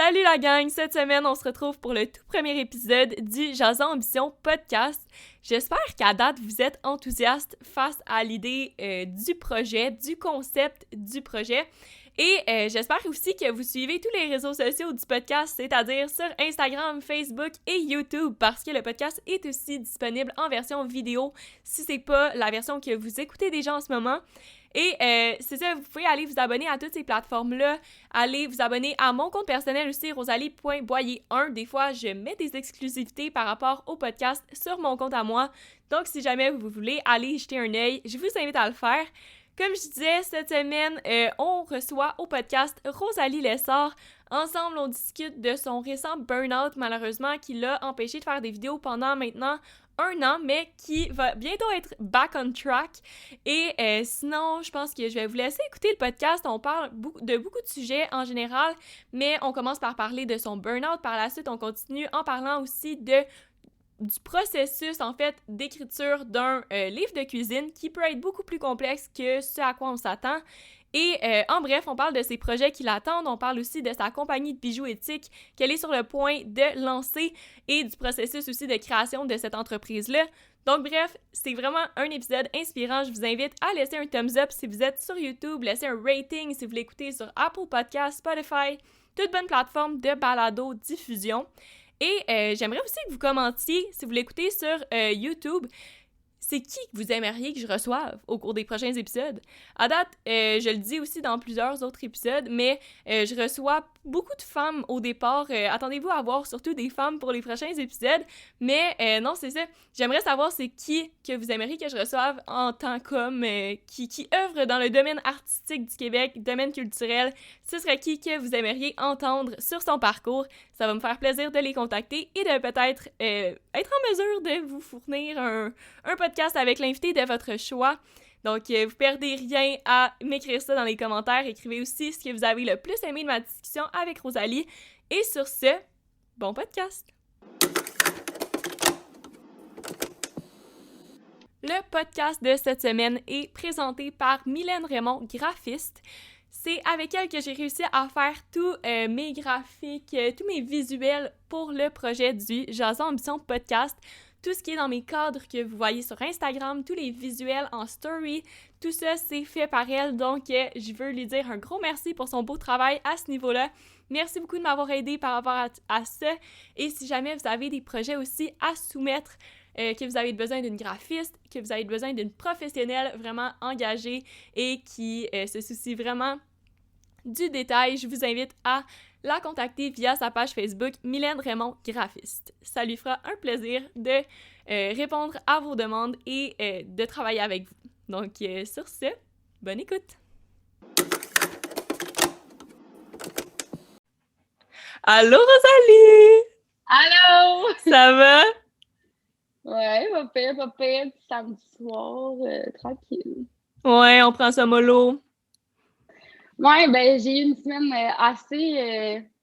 Salut la gang! Cette semaine, on se retrouve pour le tout premier épisode du Jason Ambition podcast. J'espère qu'à date, vous êtes enthousiastes face à l'idée du projet, du concept du projet. Et j'espère aussi que vous suivez tous les réseaux sociaux du podcast, c'est-à-dire sur Instagram, Facebook et YouTube, parce que le podcast est aussi disponible en version vidéo si c'est pas la version que vous écoutez déjà en ce moment. Et c'est ça, vous pouvez aller vous abonner à toutes ces plateformes-là, aller vous abonner à mon compte personnel aussi, rosalie.boyer1. Des fois, je mets des exclusivités par rapport au podcast sur mon compte à moi. Donc, si jamais vous voulez aller jeter un œil, je vous invite à le faire. Comme je disais, cette semaine, on reçoit au podcast Rosalie Lessard. Ensemble, on discute de son récent burn-out, malheureusement, qui l'a empêché de faire des vidéos pendant maintenant 1 an, mais qui va bientôt être back on track. Et sinon, je pense que je vais vous laisser écouter le podcast. On parle de beaucoup de sujets en général, mais on commence par parler de son burn-out. Par la suite, on continue en parlant aussi du processus, en fait, d'écriture d'un livre de cuisine qui peut être beaucoup plus complexe que ce à quoi on s'attend. Et en bref, on parle de ses projets qui l'attendent, on parle aussi de sa compagnie de bijoux éthiques qu'elle est sur le point de lancer et du processus aussi de création de cette entreprise-là. Donc bref, c'est vraiment un épisode inspirant. Je vous invite à laisser un thumbs up si vous êtes sur YouTube, laisser un rating si vous l'écoutez sur Apple Podcasts, Spotify, toute bonne plateforme de balado-diffusion. Et j'aimerais aussi que vous commentiez, si vous l'écoutez sur YouTube, c'est qui que vous aimeriez que je reçoive au cours des prochains épisodes? À date, je le dis aussi dans plusieurs autres épisodes, mais je reçois beaucoup de femmes au départ. Attendez-vous à voir surtout des femmes pour les prochains épisodes. Mais non, c'est ça. J'aimerais savoir c'est qui que vous aimeriez que je reçoive en tant qu'homme qui œuvre dans le domaine artistique du Québec, domaine culturel. Ce serait qui que vous aimeriez entendre sur son parcours. Ça va me faire plaisir de les contacter et de peut-être être en mesure de vous fournir un podcast avec l'invité de votre choix. Donc, vous perdez rien à m'écrire ça dans les commentaires. Écrivez aussi ce que vous avez le plus aimé de ma discussion avec Rosalie. Et sur ce, bon podcast! Le podcast de cette semaine est présenté par Mylène Raymond, graphiste. C'est avec elle que j'ai réussi à faire tous mes graphiques, tous mes visuels pour le projet du Jason Ambition podcast. Tout ce qui est dans mes cadres que vous voyez sur Instagram, tous les visuels en story, tout ça, c'est fait par elle. Donc, je veux lui dire un gros merci pour son beau travail à ce niveau-là. Merci beaucoup de m'avoir aidé par rapport à ça. Et si jamais vous avez des projets aussi à soumettre, que vous avez besoin d'une graphiste, que vous avez besoin d'une professionnelle vraiment engagée et qui se soucie vraiment du détail, je vous invite à la contacter via sa page Facebook Mylène Raymond Graphiste. Ça lui fera un plaisir de répondre à vos demandes et de travailler avec vous. Donc, sur ce, bonne écoute! Allô, Rosalie! Allô! Ça va? Ouais, pas pire, samedi soir, tranquille. Ouais, on prend ça mollo. Ouais, ben j'ai eu une semaine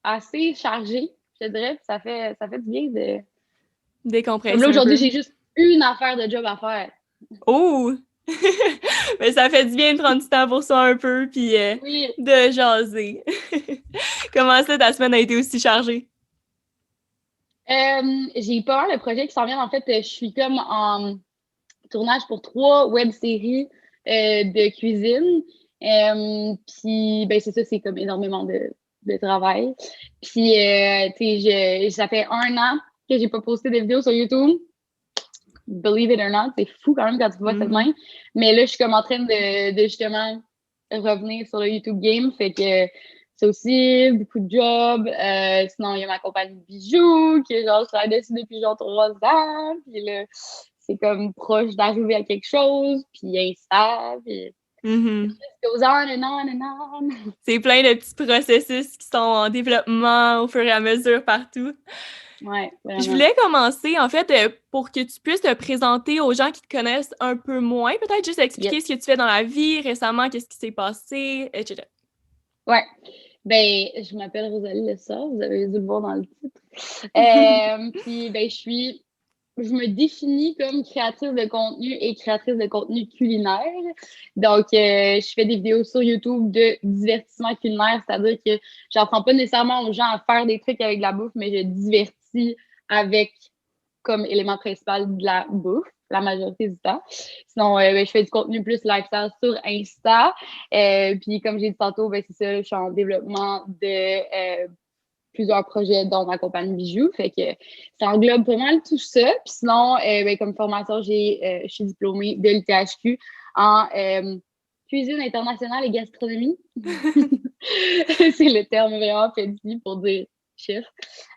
assez chargée, je te dirais, ça fait du bien de... Décompresser Comme là, un aujourd'hui, peu. j'ai juste une affaire de job à faire. Oh! Mais ça fait du bien de prendre du temps pour ça un peu, puis Oui, de jaser. Comment ça, ta semaine a été aussi chargée? j'ai pas mal de projets qui s'en viennent. En fait, je suis comme en tournage pour 3 web-séries de cuisine. Puis, ben c'est ça, c'est comme énormément de travail. Puis, tu sais, ça fait 1 an que j'ai pas posté de vidéos sur YouTube. Believe it or not, c'est fou quand même quand tu vois ça de même. Mais là, je suis comme en train de justement revenir sur le YouTube game. Fait que c'est aussi beaucoup de jobs. Sinon, il y a ma compagnie de bijoux qui genre, je travaille dessus depuis genre 3 ans. Puis là, c'est comme proche d'arriver à quelque chose. Puis instable. Puis it goes on and on and on. C'est plein de petits processus qui sont en développement au fur et à mesure partout. Ouais, Je vraiment. voulais commencer, en fait, pour que tu puisses te présenter aux gens qui te connaissent un peu moins, peut-être juste expliquer Yes. ce que tu fais dans la vie récemment, qu'est-ce qui s'est passé, etc. Ouais. Ben, je m'appelle Rosalie Lessard, vous avez dû le voir dans le titre. Puis, ben, je suis je me définis comme créatrice de contenu et créatrice de contenu culinaire. Donc, je fais des vidéos sur YouTube de divertissement culinaire, c'est-à-dire que j'apprends pas nécessairement aux gens à faire des trucs avec de la bouffe, mais je divertis avec comme élément principal de la bouffe la majorité du temps. Sinon, ben, je fais du contenu plus lifestyle sur Insta. Puis, comme j'ai dit tantôt, ben, c'est ça, je suis en développement de plusieurs projets dont ma compagnie Bijoux. Fait que ça englobe pas mal tout ça. Puis sinon, ben, comme formation, je suis diplômée de l'UTHQ en cuisine internationale et gastronomie. C'est le terme vraiment fancy pour dire chef.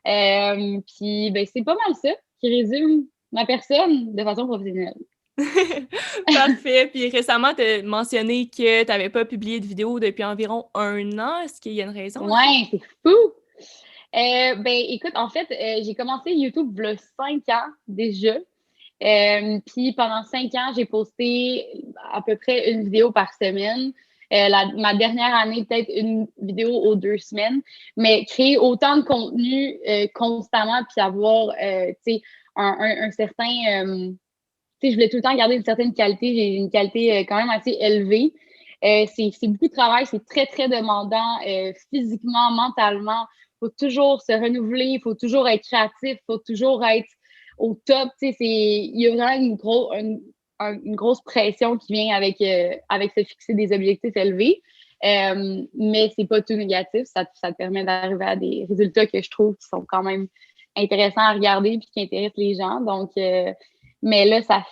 Puis ben, c'est pas mal ça qui résume ma personne de façon professionnelle. Parfait. Puis récemment, tu as mentionné que tu n'avais pas publié de vidéo depuis environ 1 an. Est-ce qu'il y a une raison à ça? Ouais, c'est fou! Ben, écoute, en fait, j'ai commencé YouTube il y a 5 ans déjà. Puis pendant 5 ans, j'ai posté à peu près une vidéo par semaine. Ma dernière année, peut-être une vidéo aux 2 semaines. Mais créer autant de contenu constamment, puis avoir un certain... je voulais tout le temps garder une certaine qualité. J'ai une qualité quand même assez élevée. C'est beaucoup de travail, c'est très, très demandant physiquement, mentalement. Il faut toujours se renouveler, il faut toujours être créatif, il faut toujours être au top. Il y a vraiment une grosse pression qui vient avec se fixer des objectifs élevés. Mais c'est pas tout négatif. Ça te permet d'arriver à des résultats que je trouve qui sont quand même intéressants à regarder et qui intéressent les gens. Donc, mais là, ça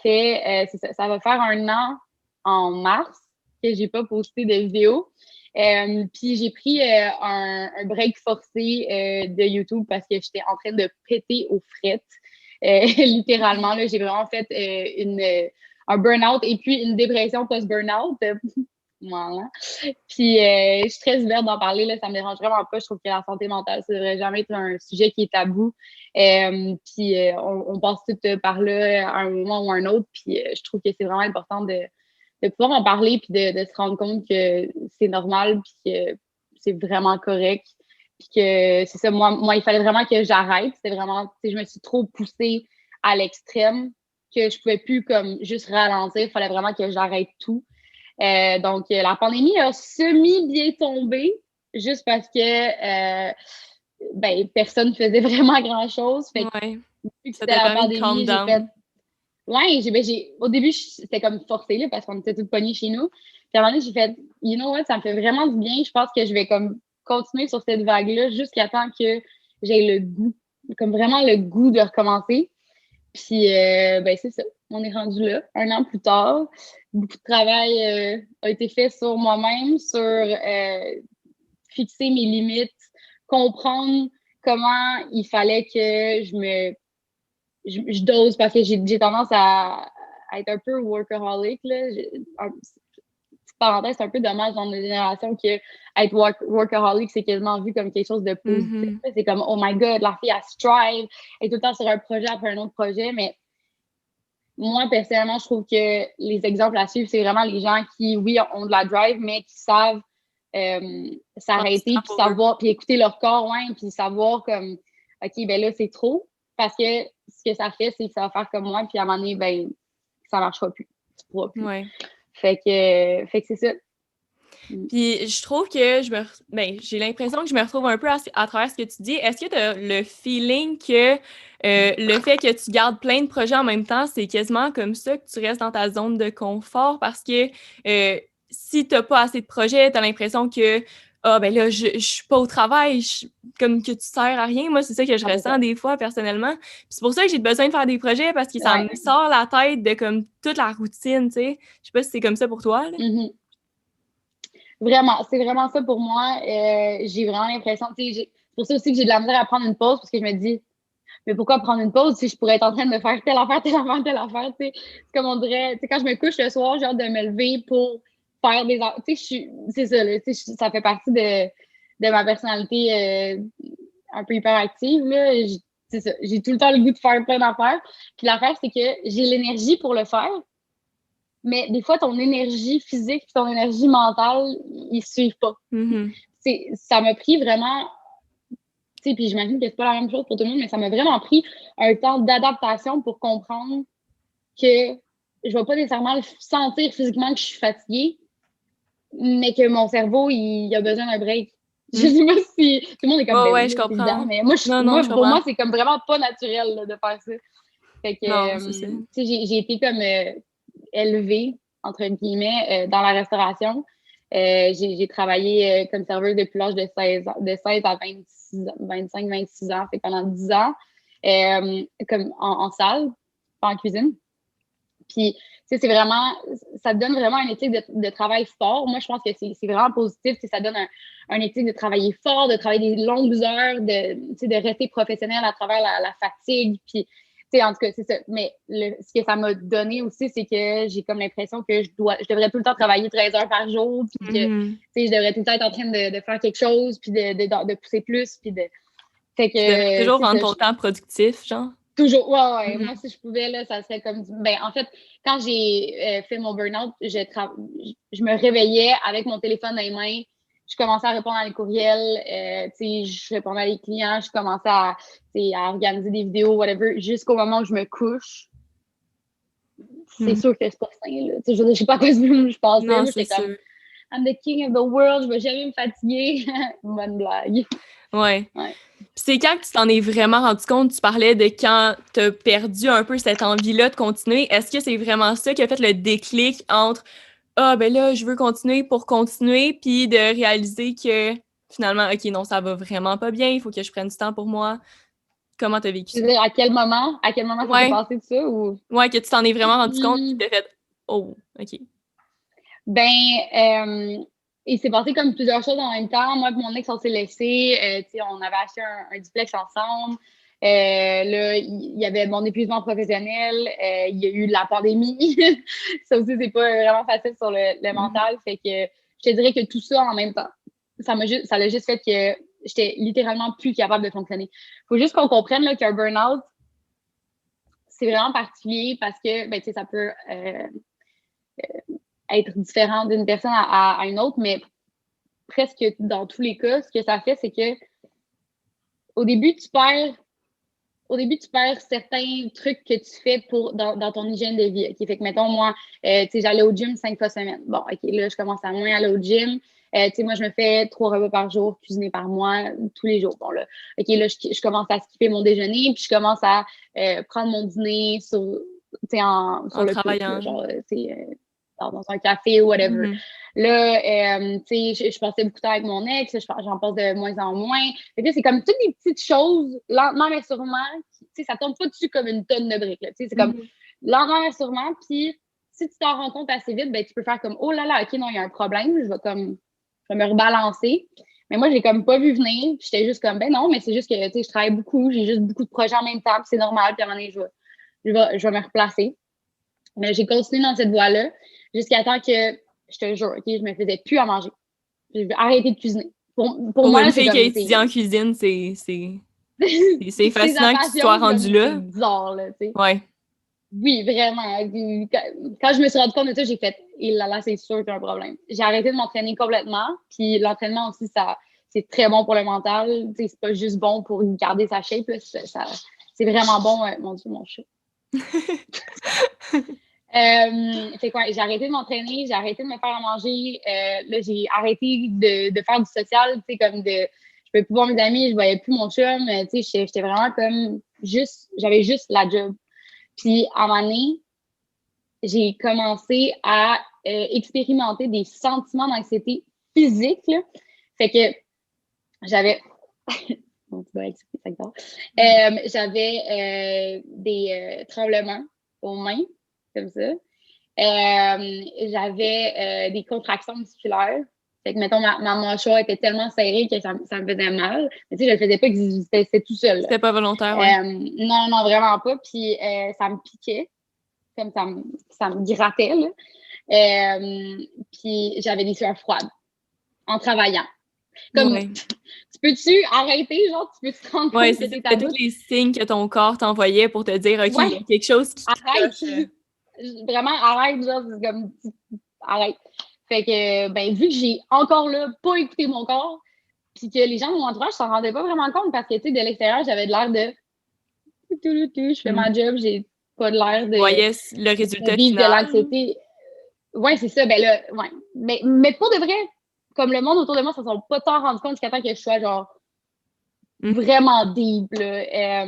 va faire 1 an en mars que j'ai pas posté de vidéo. Puis j'ai pris un break forcé de YouTube parce que j'étais en train de péter aux frettes. Littéralement, là, j'ai vraiment fait un burn-out et puis une dépression post-burn-out. Voilà. Puis je suis très ouverte d'en parler, là, ça me dérange vraiment pas. Je trouve que la santé mentale, ça devrait jamais être un sujet qui est tabou. Puis on passe tout par là à un moment ou à un autre. Puis je trouve que c'est vraiment important de pouvoir en parler puis de se rendre compte que c'est normal puis que c'est vraiment correct. Puis que c'est ça, moi, il fallait vraiment que j'arrête. C'était vraiment, je me suis trop poussée à l'extrême que je pouvais plus comme juste ralentir. Il fallait vraiment que j'arrête tout. Donc, la pandémie a semi-bien tombé juste parce que ben, personne ne faisait vraiment grand-chose. Fait que, Ouais. vu que Ça c'était t'a la permis de calm pandémie, j'ai fait. down. Ouais, au début, c'était comme forcé là, parce qu'on était tous pognés chez nous. Puis à un moment donné, j'ai fait, you know what, ça me fait vraiment du bien. Je pense que je vais comme continuer sur cette vague-là jusqu'à temps que j'ai le goût, comme vraiment le goût de recommencer. Puis, ben, c'est ça. On est rendu là, 1 an plus tard. Beaucoup de travail a été fait sur moi-même, sur fixer mes limites, comprendre comment il fallait que je dose parce que j'ai tendance à être un peu workaholic. Là. Parenthèse, c'est un peu dommage dans notre génération que être workaholic, c'est quasiment vu comme quelque chose de positif. Mhm. C'est comme, oh my God, la fille, elle strive, elle est tout le temps sur un projet après un autre projet. Mais moi, personnellement, je trouve que les exemples à suivre, c'est vraiment les gens qui, oui, ont de la drive, mais qui savent Prendre du s'arrêter, temps puis pour eux. savoir, puis écouter leur corps, ouais, puis savoir comme, OK, ben là, c'est trop. Parce que ce que ça fait, c'est que ça va faire comme moi, puis à un moment donné, ben, ça marchera plus. Tu pourras plus. Ouais. Fait que c'est ça. Puis je trouve que j'ai l'impression que je me retrouve un peu à travers ce que tu dis. Est-ce que tu as le feeling que le fait que tu gardes plein de projets en même temps, c'est quasiment comme ça que tu restes dans ta zone de confort parce que si tu n'as pas assez de projets, tu as l'impression que ah ben là, je suis pas au travail, comme que tu sers à rien. Moi, c'est ça que je ressens des fois personnellement. Puis c'est pour ça que j'ai besoin de faire des projets parce que ça me Ouais. sort la tête de comme toute la routine, tu sais. Je sais pas si c'est comme ça pour toi, là. Mm-hmm. Vraiment, c'est vraiment ça pour moi. J'ai vraiment l'impression, c'est pour ça aussi que j'ai de la misère à prendre une pause parce que je me dis, mais pourquoi prendre une pause si je pourrais être en train de faire telle affaire, telle affaire, telle affaire, tu sais. C'est comme on dirait, tu sais, quand je me couche le soir, j'ai hâte de me lever pour faire des affaires. Tu sais, c'est ça, là, tu sais, ça fait partie de ma personnalité un peu hyperactive, là. C'est ça, j'ai tout le temps le goût de faire plein d'affaires. Puis l'affaire, c'est que j'ai l'énergie pour le faire, mais des fois, ton énergie physique et ton énergie mentale, ils suivent pas. Mhm. Ça m'a pris vraiment Tu sais, puis j'imagine que c'est pas la même chose pour tout le monde, mais ça m'a vraiment pris un temps d'adaptation pour comprendre que je vais pas nécessairement sentir physiquement que je suis fatiguée, mais que mon cerveau, il a besoin d'un break. Je sais pas si tout le monde est comme, Ouais, ben ouais, oui, je là, c'est évident, comprends. mais Non, je pour comprends. moi, c'est comme vraiment pas naturel là, de faire ça. Fait Non, que, c'est ça. tu sais, j'ai été comme élevée, entre guillemets, dans la restauration. J'ai travaillé comme serveuse depuis l'âge de 16 ans, de 16 à 26 ans, 25, 26 ans, fait pendant 10 ans, comme en salle, pas en cuisine. Puis, tu sais, c'est vraiment, ça te donne vraiment une éthique de travail fort. Moi, je pense que c'est vraiment positif. Tu sais, ça donne un éthique de travailler fort, de travailler des longues heures, tu sais, de rester professionnel à travers la fatigue. Puis, tu sais, en tout cas, c'est ça. Mais ce que ça m'a donné aussi, c'est que j'ai comme l'impression que je devrais tout le temps travailler 13 heures par jour, puis que, tu sais, je devrais tout le temps être en train de faire quelque chose, puis de pousser plus, puis de... Fait Tu devrais que, toujours c'est rendre ça. ton temps productif, genre. Toujours, ouais, ouais. Mhm. Moi, si je pouvais, là, ça serait comme. Ben, en fait, quand j'ai fait mon burn-out, je me réveillais avec mon téléphone dans les mains. Je commençais à répondre à les courriels. Tu sais, je répondais à les clients. Je commençais tu sais, à organiser des vidéos, whatever, jusqu'au moment où je me couche. C'est Mhm. sûr que c'est pas sain, là. Tu sais, je sais pas à quoi je pensais. Non, Moi, c'est j'étais comme, sûr. I'm the king of the world. Je vais jamais me fatiguer. Bonne blague. Ouais. Ouais. Puis c'est quand que tu t'en es vraiment rendu compte, tu parlais de quand t'as perdu un peu cette envie-là de continuer. Est-ce que c'est vraiment ça qui a fait le déclic entre ah, ben là, je veux continuer pour continuer, puis de réaliser que finalement, OK, non, ça va vraiment pas bien, il faut que je prenne du temps pour moi. Comment t'as vécu Tu ça? veux dire, à quel moment ça s'est Ouais, passé de ça ou? ouais, que tu t'en es vraiment rendu compte, puis Hmm. t'as fait oh, OK. Ben, il s'est passé comme plusieurs choses en même temps. Moi et mon ex, on s'est laissés. Tu sais, on avait acheté un duplex ensemble. Là, il y avait mon épuisement professionnel. Il y a eu la pandémie. Ça aussi, c'est pas vraiment facile sur le Mhm. mental. Fait que je te dirais que tout ça en même temps, ça l'a juste fait que j'étais littéralement plus capable de fonctionner. Faut juste qu'on comprenne là, qu'un burn-out, c'est vraiment particulier parce que, ben, tu sais, ça peut être différent d'une personne à une autre, mais presque dans tous les cas, ce que ça fait, c'est que au début, tu perds certains trucs que tu fais dans ton hygiène de vie. OK? Fait que, mettons, moi, tu sais, j'allais au gym 5 fois semaine. Bon, OK, là, je commence à moins aller au gym. Tu sais, moi, je me fais 3 repas par jour, cuisinés par mois, tous les jours. Bon, là, OK, là, je commence à skipper mon déjeuner, puis je commence à prendre mon dîner sur En le pouce, là, travaillant. genre, tu sais, dans un café ou whatever. Mhm. Là, tu sais, je passais beaucoup de temps avec mon ex, j'en passe de moins en moins. Fait que c'est comme toutes des petites choses, lentement mais sûrement, tu sais, ça tombe pas dessus comme une tonne de briques, là. Tu sais, c'est comme Mhm. lentement mais sûrement, puis si tu t'en rends compte assez vite, ben tu peux faire comme, oh là là, OK, non, il y a un problème, je vais me rebalancer. Mais moi, j'ai comme pas vu venir, puis j'étais juste comme, ben non, mais c'est juste que, tu sais, je travaille beaucoup, j'ai juste beaucoup de projets en même temps, puis c'est normal, puis à un moment donné, je vais me replacer. Mais j'ai continué dans cette voie-là jusqu'à temps que, je te jure, OK, je me faisais plus à manger. J'ai arrêté de cuisiner. Pour Pour une moi, c'est fille qui a comme, étudié en cuisine, c'est c'est sa fascinant que tu sois passion, rendu comme c'est là. bizarre, là, tu sais. Ouais. Oui, vraiment. Quand je me suis rendu compte de ça, j'ai fait, et là là, c'est sûr qu'il y a un problème. J'ai arrêté de m'entraîner complètement. Puis l'entraînement aussi, c'est très bon pour le mental. Tu sais, c'est pas juste bon pour garder sa shape, là, c'est vraiment bon. Mon Dieu, mon chat. Fait quoi, j'ai arrêté de m'entraîner, j'ai arrêté de me faire à manger. Là, j'ai arrêté de faire du social, tu sais, comme je pouvais plus voir mes amis, je voyais plus mon chum, tu sais, j'étais vraiment comme j'avais juste la job. Puis, à un moment donné, j'ai commencé à expérimenter des sentiments d'anxiété physique, là. Fait que j'avais, bon, tu dois expliquer ça encore. J'avais des tremblements aux mains, comme ça. J'avais des contractions musculaires. Fait que, mettons, ma mâchoire était tellement serrée que ça me faisait mal. Mais tu sais, je le faisais pas, c'était tout seul. C'était pas volontaire, ouais. Non, non, vraiment pas. Puis ça me piquait, comme ça me grattait, là. Puis j'avais des sueurs froides en travaillant. Comme, Ouais. tu peux-tu arrêter, genre, tu peux te rendre Ouais, compte que c'est ça. t'es à C'était tous bout? les signes que ton corps t'envoyait pour te dire, OK, il y Ouais, a quelque chose qui arrête! cloche. Vraiment, arrête, genre, c'est comme, arrête. Fait que, ben, vu que j'ai encore là pas écouté mon corps, Puis que les gens de mon entourage s'en rendaient pas vraiment compte parce que, tu sais, de l'extérieur, j'avais de l'air de je fais ma job, j'ai pas de l'air Voyais le de résultat vivre de final. l'anxiété. Ouais, c'est ça. Ben là, ouais. Mais pour de vrai, comme le monde autour de moi, ça ne sont pas tant rendu compte jusqu'à temps que je sois genre vraiment deep. Là.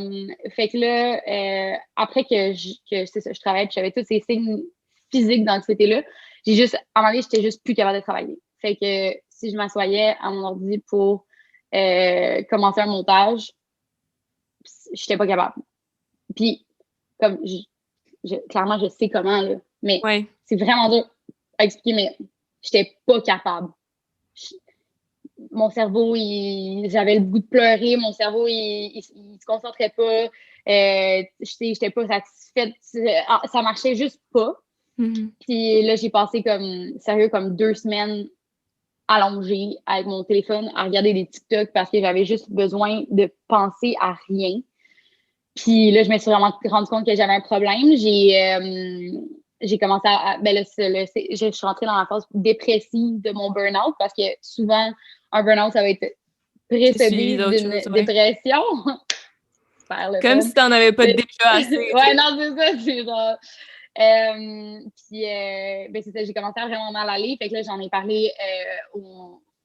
Fait que là, après que c'est ça, je travaillais, puis j'avais tous ces signes physiques d'anxiété-là, j'ai juste, à un moment donné, j'étais juste plus capable de travailler. Fait que si je m'assoyais à mon ordi pour commencer un montage, j'étais pas capable. Puis, comme, clairement, je sais comment, là, mais Ouais. c'est vraiment dur à expliquer, mais j'étais pas capable. Mon cerveau, j'avais le goût de pleurer, mon cerveau, il se concentrait pas, j'étais pas satisfaite, ça marchait juste pas. Mm-hmm. Puis là, j'ai passé sérieux, comme 2 semaines allongée avec mon téléphone à regarder des TikTok parce que j'avais juste besoin de penser à rien. Puis là, je me suis vraiment rendu compte que j'avais un problème. J'ai commencé ben là, je suis rentrée dans la phase dépressive de mon burn-out parce que souvent, un burn-out, ça va être C'est suivi précédé d'autres d'une choses, ouais. dépression. Super le Comme fun. si t'en avais pas déjà assez, tu Ouais, sais. non, c'est ça, c'est genre. Puis, ben c'est ça, j'ai commencé à vraiment mal aller. Fait que là, j'en ai parlé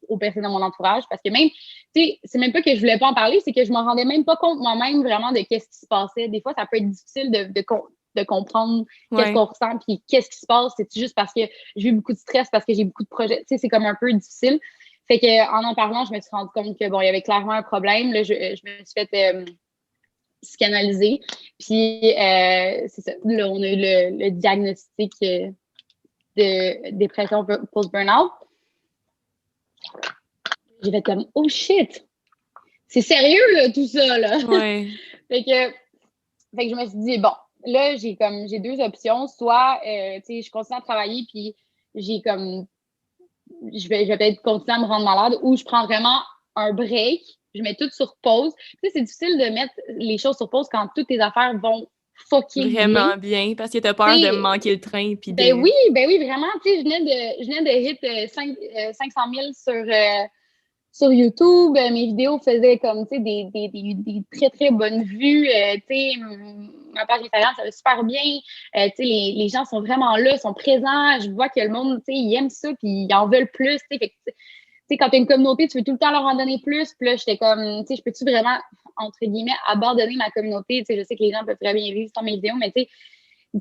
aux personnes de mon entourage parce que même, tu sais, c'est même pas que je voulais pas en parler, c'est que je m'en rendais même pas compte moi-même vraiment de qu'est-ce qui se passait. Des fois, ça peut être difficile de comprendre qu'est-ce Ouais. qu'on ressent puis qu'est-ce qui se passe. C'est juste parce que j'ai eu beaucoup de stress, parce que j'ai beaucoup de projets. Tu sais, c'est comme un peu difficile. Fait que en parlant, je me suis rendu compte que, bon, il y avait clairement un problème. Là, je me suis fait psychanalyser. Puis, c'est ça. Là, on a eu le diagnostic de dépression post-burnout. J'ai fait comme, oh shit! C'est sérieux, là, tout ça, là! Ouais. fait que je me suis dit, bon, là, j'ai 2 options. Soit, tu sais, je continue à travailler, puis je vais peut-être continuer à me rendre malade, ou je prends vraiment un break, je mets tout sur pause. Tu sais, c'est difficile de mettre les choses sur pause quand toutes tes affaires vont fucking bien. Vraiment bien, parce que t'as peur de T'sais, manquer le train, puis ben de... oui, ben oui, vraiment. Tu sais, je venais de hit 500 000 sur YouTube. Mes vidéos faisaient comme, tu sais, des très, très bonnes vues. Tu sais, ma page Instagram, ça va super bien. Tu sais, les gens sont vraiment là, sont présents. Je vois que le monde, tu sais, ils aiment ça, puis ils en veulent plus. Tu sais, fait que, tu sais, quand tu as une communauté, tu veux tout le temps leur en donner plus. Puis là, j'étais comme, tu sais, je peux-tu vraiment, entre guillemets, abandonner ma communauté? Tu sais, je sais que les gens peuvent très bien vivre sans mes vidéos, mais tu sais, Mhm.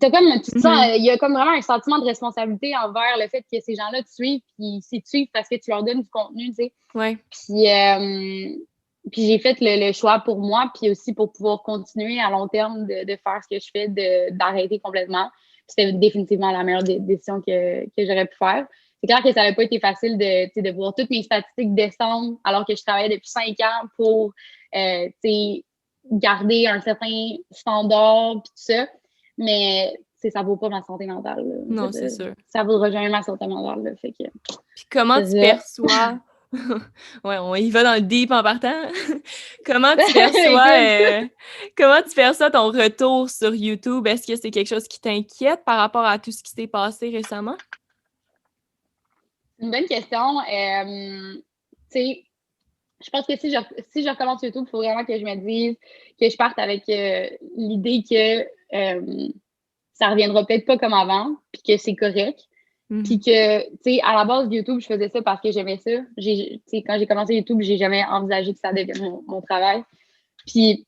il y a comme vraiment un sentiment de responsabilité envers le fait que ces gens-là te suivent, puis s'ils te suivent parce que tu leur donnes du contenu, tu sais. Ouais. Puis j'ai fait le choix pour moi, puis aussi pour pouvoir continuer à long terme de faire ce que je fais, d'arrêter complètement. C'était définitivement la meilleure décision que j'aurais pu faire. C'est clair que ça n'avait pas été facile de voir toutes mes statistiques descendre alors que je travaillais depuis 5 ans pour garder un certain standard, puis tout ça. Mais ça vaut pas ma santé mentale. Non, c'est sûr. Ça vaudra jamais ma santé mentale. Là, fait que Puis comment c'est tu ça. perçois... Ouais, on y va dans le deep en partant. Comment tu perçois, Écoute, comment tu perçois ton retour sur YouTube? Est-ce que c'est quelque chose qui t'inquiète par rapport à tout ce qui s'est passé récemment? c'est une bonne question. Tu sais, je pense que si je recommence YouTube, il faut vraiment que je me dise que je parte avec l'idée que ça reviendra peut-être pas comme avant, puis que c'est correct. Puis Mhm. que, tu sais, à la base, YouTube, je faisais ça parce que j'aimais ça. Tu sais, quand j'ai commencé YouTube, j'ai jamais envisagé que ça devienne mon travail. Puis,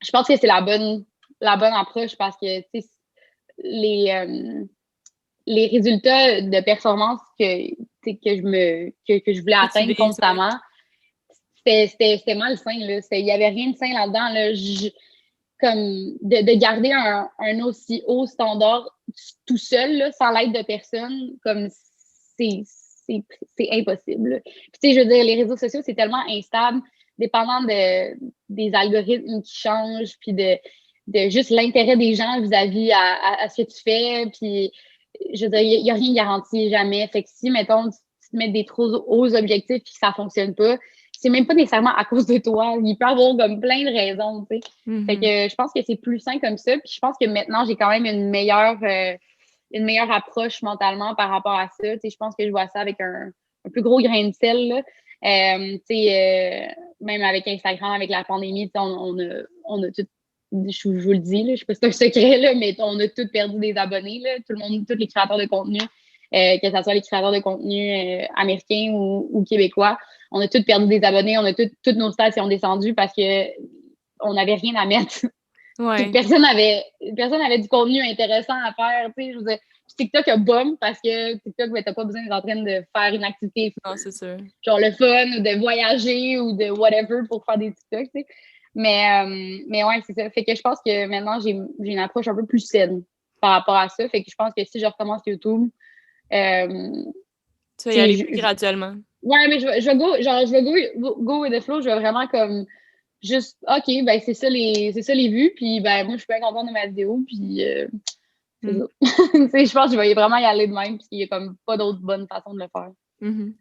je pense que c'est la bonne approche parce que, tu sais, les, euh, les résultats de performance que je voulais Que tu atteindre vises, ouais. constamment, c'était malsain, là. Il n'y avait rien de sain là-dedans, là. Comme de garder un aussi haut standard tout seul, là, sans l'aide de personne, comme c'est c'est impossible. Puis, tu sais, je veux dire, les réseaux sociaux, c'est tellement instable, dépendant des algorithmes qui changent, puis de juste l'intérêt des gens vis-à-vis à ce que tu fais. Puis, je veux dire, il n'y a rien de garanti jamais. Fait que si, mettons, tu te mets des trop hauts objectifs puis que ça ne fonctionne pas, c'est même pas nécessairement à cause de toi. Il peut y avoir comme plein de raisons, tu sais. Fait Mhm. que je pense que c'est plus sain comme ça. Puis je pense que maintenant, j'ai quand même une meilleure approche mentalement par rapport à ça. Tu sais, je pense que je vois ça avec un plus gros grain de sel, là. Même avec Instagram, avec la pandémie, on a tout, je vous le dis, là, je sais pas si c'est un secret, là, mais on a tous perdu des abonnés, là, tout le monde, tous les créateurs de contenu, que ce soit les créateurs de contenu américains ou québécois, on a tous perdu des abonnés, toutes nos stats ont descendu parce que on n'avait rien à mettre. Ouais. Personne avait du contenu intéressant à faire, tu sais, je veux dire, TikTok a bombe parce que TikTok, ben, t'as pas besoin d'être en train de faire une activité, Non, c'est sûr. genre le fun, ou de voyager, ou de whatever pour faire des TikTok, tu sais. Mais ouais, c'est ça. Fait que je pense que maintenant, j'ai une approche un peu plus saine par rapport à ça. Fait que je pense que si je recommence YouTube, tu vas y aller plus graduellement. Ouais, mais je vais go with the flow. Je vais vraiment comme juste, OK, ben c'est ça les vues. Puis ben moi, je suis bien contente de ma vidéo. Puis c'est ça. Je pense que je vais vraiment y aller de même. Puis il n'y a comme pas d'autre bonne façon de le faire. Puis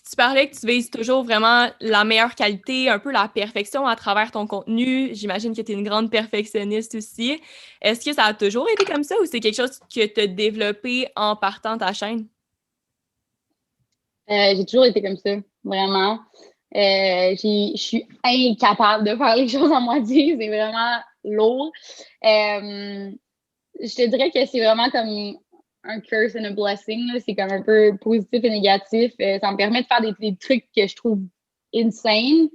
tu parlais que tu vises toujours vraiment la meilleure qualité, un peu la perfection à travers ton contenu. J'imagine que tu es une grande perfectionniste aussi. Est-ce que ça a toujours été comme ça ou c'est quelque chose que tu as développé en partant ta chaîne? J'ai toujours été comme ça, vraiment. Je suis incapable de faire les choses à moitié. C'est vraiment lourd. Je te dirais que c'est vraiment comme un curse and a blessing. C'est comme un peu positif et négatif. Ça me permet de faire des trucs que je trouve insane.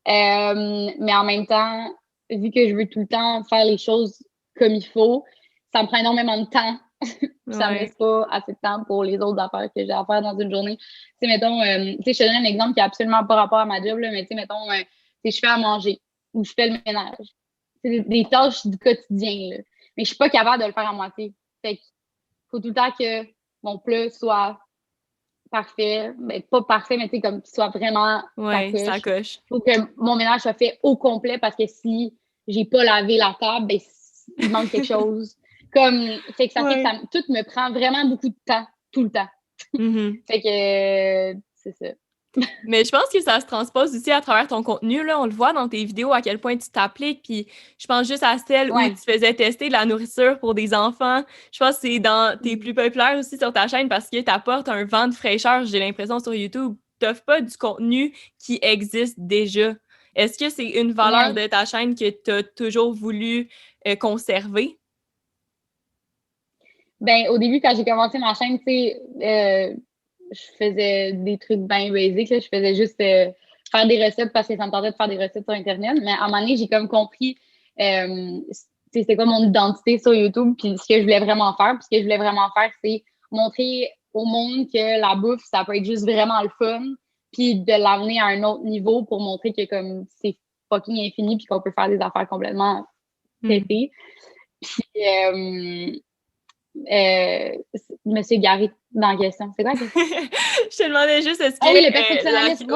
Mais en même temps, vu que je veux tout le temps faire les choses comme il faut, ça me prend énormément de temps. Ça me laisse pas assez de temps pour les autres affaires que j'ai à faire dans une journée. Tu sais, mettons, je te donne un exemple qui n'a absolument pas rapport à ma job, là, mais tu sais, mettons, je fais à manger ou je fais le ménage. C'est des tâches du quotidien, là. Mais je suis pas capable de le faire à moitié. Fait qu'il faut tout le temps que mon plat soit parfait. Ben, pas parfait, mais tu sais, comme qu'il soit vraiment ça coche. Faut que mon ménage soit fait au complet parce que si j'ai pas lavé la table, ben, il manque quelque chose. Fait que ça fait que tout me prend vraiment beaucoup de temps, tout le temps. Fait que c'est ça. Mais je pense que ça se transpose aussi à travers ton contenu, là. On le voit dans tes vidéos à quel point tu t'appliques, puis je pense juste à celle où tu faisais tester de la nourriture pour des enfants. Je pense que c'est dans tes plus populaires aussi sur ta chaîne parce que tu apportes un vent de fraîcheur, j'ai l'impression, sur YouTube. Tu n'offres pas du contenu qui existe déjà. Est-ce que c'est une valeur de ta chaîne que tu as toujours voulu conserver? Ben, au début, quand j'ai commencé ma chaîne, tu sais, je faisais des trucs bien basiques, là. Je faisais juste faire des recettes parce que ça me tentait de faire des recettes sur Internet. Mais à un moment donné, j'ai comme compris c'était quoi mon identité sur YouTube, puis ce que je voulais vraiment faire. Puis ce que je voulais vraiment faire, c'est montrer au monde que la bouffe, ça peut être juste vraiment le fun, puis de l'amener à un autre niveau pour montrer que comme c'est fucking infini, puis qu'on peut faire des affaires complètement pétées. Puis je me suis égarée dans la question. C'est quoi la question? Je te demandais juste, est-ce que le perfectionnisme.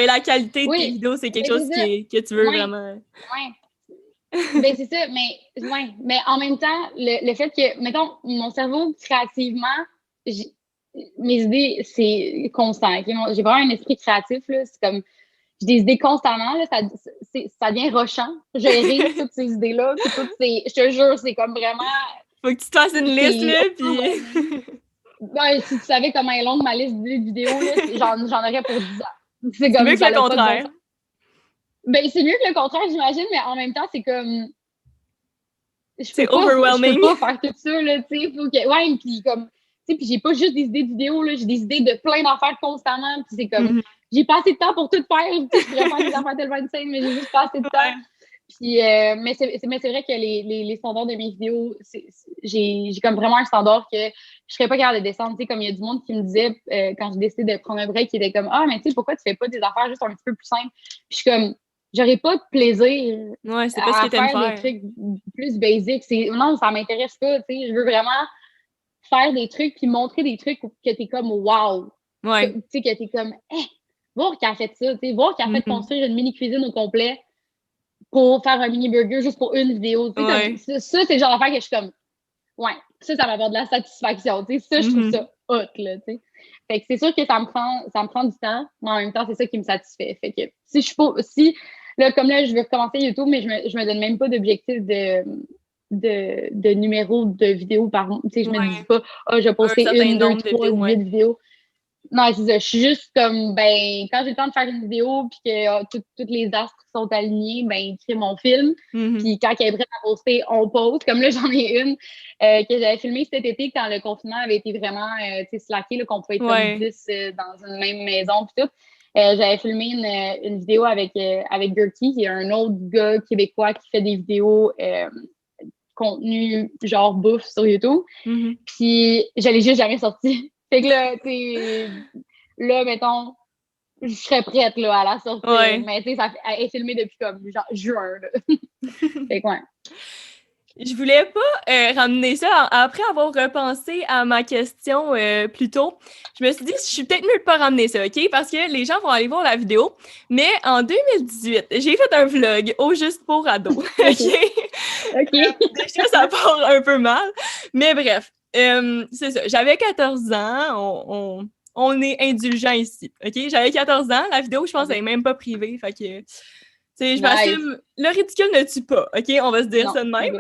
la qualité de tes vidéos, c'est quelque chose que tu veux vraiment... Ben, c'est ça, mais en même temps, le fait que, mettons, mon cerveau, créativement, mes idées, c'est constant. Okay? J'ai vraiment un esprit créatif, là. C'est comme, j'ai des idées constamment, là. Ça devient rochant. Gérer toutes ces idées-là. Je te jure, c'est comme vraiment... Faut que tu te fasses une liste, là, puis... Ouais, si tu savais comment est longue ma liste de vidéos, là, j'en aurais pour 10 ans. C'est comme, mieux que le contraire. Ben, c'est mieux que le contraire, j'imagine, mais en même temps, c'est comme... C'est overwhelming. Je peux pas faire tout ça, là, tu sais, faut que... Ouais, puis comme... Tu sais, puis j'ai pas juste des idées de vidéos, là, j'ai des idées de plein d'affaires constamment, puis c'est comme... J'ai pas assez de temps pour tout faire, tu sais, je pourrais faire des affaires tellement insane, mais j'ai juste pas assez de temps. Puis, mais c'est vrai que les standards de mes vidéos, j'ai comme vraiment un standard que je serais pas capable de descendre. Tu sais, comme il y a du monde qui me disait, quand j'ai décidé de prendre un break, qui était comme, ah, mais tu sais, pourquoi tu fais pas des affaires juste un petit peu plus simples? Puis je suis comme, j'aurais pas de plaisir c'est pas ce que t'aimes faire. Des trucs plus basiques. Non, ça m'intéresse pas, tu sais. Je veux vraiment faire des trucs puis montrer des trucs que t'es comme, wow! Tu sais, que t'es comme, voir qu'elle a fait ça, tu sais, voir qu'elle a fait construire une mini-cuisine au complet pour faire un mini burger juste pour une vidéo. Ça, c'est le genre d'affaire que je suis comme, ça m'apporte de la satisfaction. Tu sais, ça, je trouve ça hot, là, tu sais. Fait que c'est sûr que ça me prend du temps, mais en même temps, c'est ça qui me satisfait. Fait que là, comme là, je vais recommencer YouTube, mais je me donne même pas d'objectif de numéro de vidéos par mois. Tu sais, je me dis pas, je vais poster 1, 2, 3, 8 vidéos. Non, c'est ça. Je suis juste comme, ben, quand j'ai le temps de faire une vidéo puis que toutes les astres sont alignés, ben, crée mon film. Puis quand elle est prête à poster, on poste. Comme là, j'en ai une que j'avais filmée cet été quand le confinement avait été vraiment slacké, qu'on pouvait être comme 10 dans une même maison puis tout. J'avais filmé une vidéo avec Gurky, qui est un autre gars québécois qui fait des vidéos contenu genre bouffe sur YouTube. Puis je l'ai juste jamais sorti. Fait que là, là, mettons, je serais prête là, à la sortir. Ouais. Mais tu sais, elle est filmée depuis comme genre juin. Là. Fait que ouais. Je voulais pas ramener ça après avoir repensé à ma question plus tôt. Je me suis dit, je suis peut-être mieux de pas ramener ça, OK? Parce que les gens vont aller voir la vidéo. Mais en 2018, j'ai fait un vlog au Juste pour ados, OK? OK. Déjà, ça part un peu mal. Mais bref, c'est ça. J'avais 14 ans. On est indulgent ici, OK? J'avais 14 ans. La vidéo, je pense, elle est même pas privée. Fait que... je m'assume, le ridicule ne tue pas, OK? On va se dire ça de même.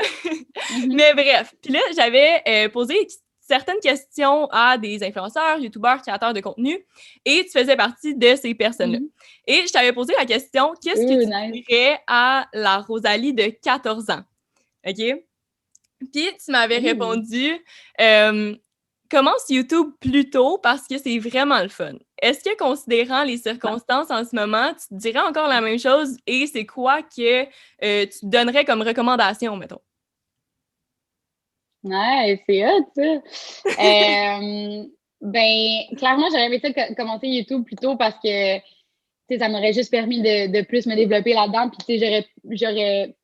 Mais bref, puis là, j'avais posé certaines questions à des influenceurs, youtubeurs, créateurs de contenu, et tu faisais partie de ces personnes-là. Et je t'avais posé la question, qu'est-ce que tu dirais à la Rosalie de 14 ans? OK? Puis tu m'avais répondu, commence YouTube plus tôt parce que c'est vraiment le fun. Est-ce que, considérant les circonstances en ce moment, tu te dirais encore la même chose et c'est quoi que tu donnerais comme recommandation, mettons? Ouais, c'est hot, ça. Ben, clairement, j'aurais aimé ça commencer YouTube plus tôt parce que ça m'aurait juste permis de plus me développer là-dedans. Puis, j'aurais,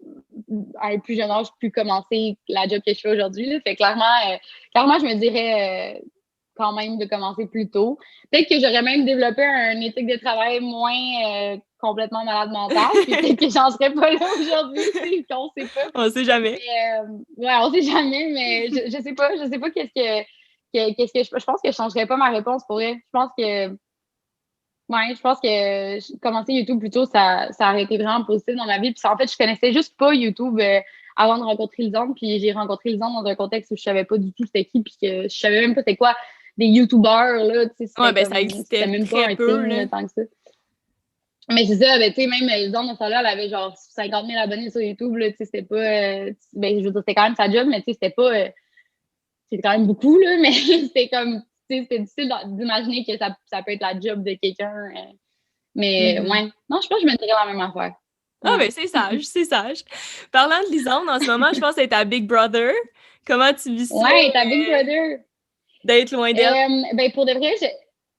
à un plus jeune âge, pu commencer la job que je fais aujourd'hui. Fait clairement, je me dirais quand même de commencer plus tôt. Peut-être que j'aurais même développé un éthique de travail moins complètement malade mentale. Puis peut-être que j'en serais pas là aujourd'hui. On sait pas. On sait jamais. Mais, ouais, on sait jamais, mais je sais pas. Je sais pas qu'est-ce que je pense que je changerais pas ma réponse pour vrai. Je pense que commencer YouTube plus tôt, ça aurait été vraiment positif dans ma vie. Puis en fait, je connaissais juste pas YouTube avant de rencontrer Lisande. Puis j'ai rencontré Lisande dans un contexte où je savais pas du tout c'était qui, puis que je savais même pas c'était quoi des YouTubeurs, là. Ça existait même très pas un peu, thing, là, tant que ça. Mais c'est ça, ben, tu sais, même Lisande, dans ce temps-là, elle avait genre 50 000 abonnés sur YouTube, là. Tu sais, c'était pas... ben, je veux dire, c'était quand même sa job, mais tu sais, c'était pas... c'était quand même beaucoup, là, mais c'était comme... C'est difficile d'imaginer que ça peut être la job de quelqu'un. Mais ouais, non, je pense que je me dirais la même affaire. Ah, ben c'est sage, c'est sage. Parlant de Lisande, en ce moment, je pense que c'est à Big Brother. Comment tu vis ça? Ouais, ta Big Brother. D'être loin d'elle? Ben, pour de vrai,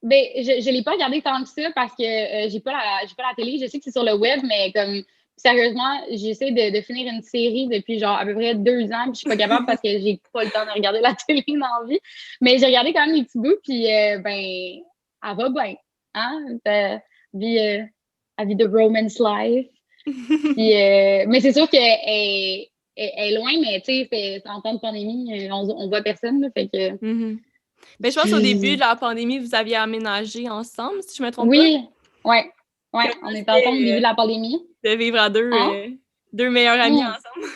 je l'ai pas regardé tant que ça parce que j'ai pas la télé. Je sais que c'est sur le web, mais comme sérieusement, j'essaie de finir une série depuis genre à peu près 2 ans, puis je suis pas capable parce que j'ai pas le temps de regarder la télé dans la vie. Mais j'ai regardé quand même les petits bouts, puis ben, elle va bien. Hein? La vie de romance life. Puis, mais c'est sûr qu'elle est loin, mais tu sais, c'est en temps de pandémie, on voit personne, là, fait que... Ben, je pense qu'au début de la pandémie, vous aviez aménagé ensemble, si je me trompe pas. Oui, ouais, on était ensemble au début de la pandémie. De vivre à deux meilleurs amis ensemble.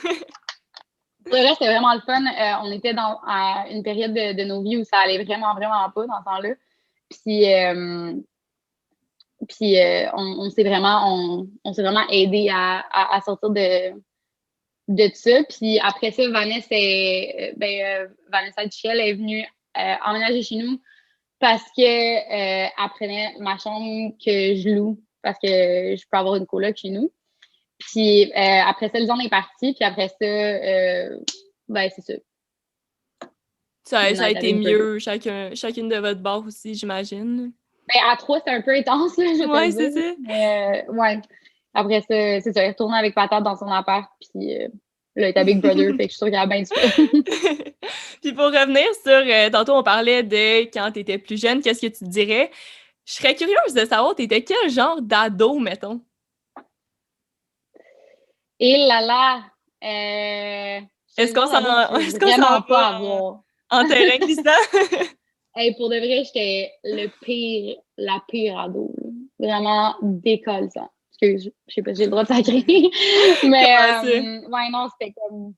Pour le reste, c'était vraiment le fun. On était à une période de nos vies où ça allait vraiment, vraiment pas dans ce temps-là. Puis, on s'est vraiment aidé à sortir de ça. Puis après ça, Vanessa Duchel est venue emménager chez nous parce que elle prenait ma chambre que je loue parce que je peux avoir une coloc chez nous. Puis après ça, Lisande est partie. Puis après ça, ben c'est ça. Ça a été mieux, chacune de votre bord aussi, j'imagine. Ben, à 3, c'est un peu intense, là, je ouais, c'est ça. Mais, ouais. Après ça, c'est ça. Elle est retournée avec Patate dans son appart, puis là, elle est à Big Brother, fait que je suis sûre qu'elle a bien du fun. Puis pour revenir sur, tantôt, on parlait de quand tu étais plus jeune, qu'est-ce que tu te dirais? Je serais curieuse de savoir, t'étais quel genre d'ado, mettons? Et là, est-ce qu'on s'en va avoir en terrain glissant? Hey, pour de vrai, j'étais la pire ado. Là. Vraiment décollissant. Excuse, je sais pas si j'ai le droit de sacrer. Mais ouais, non, c'était comme...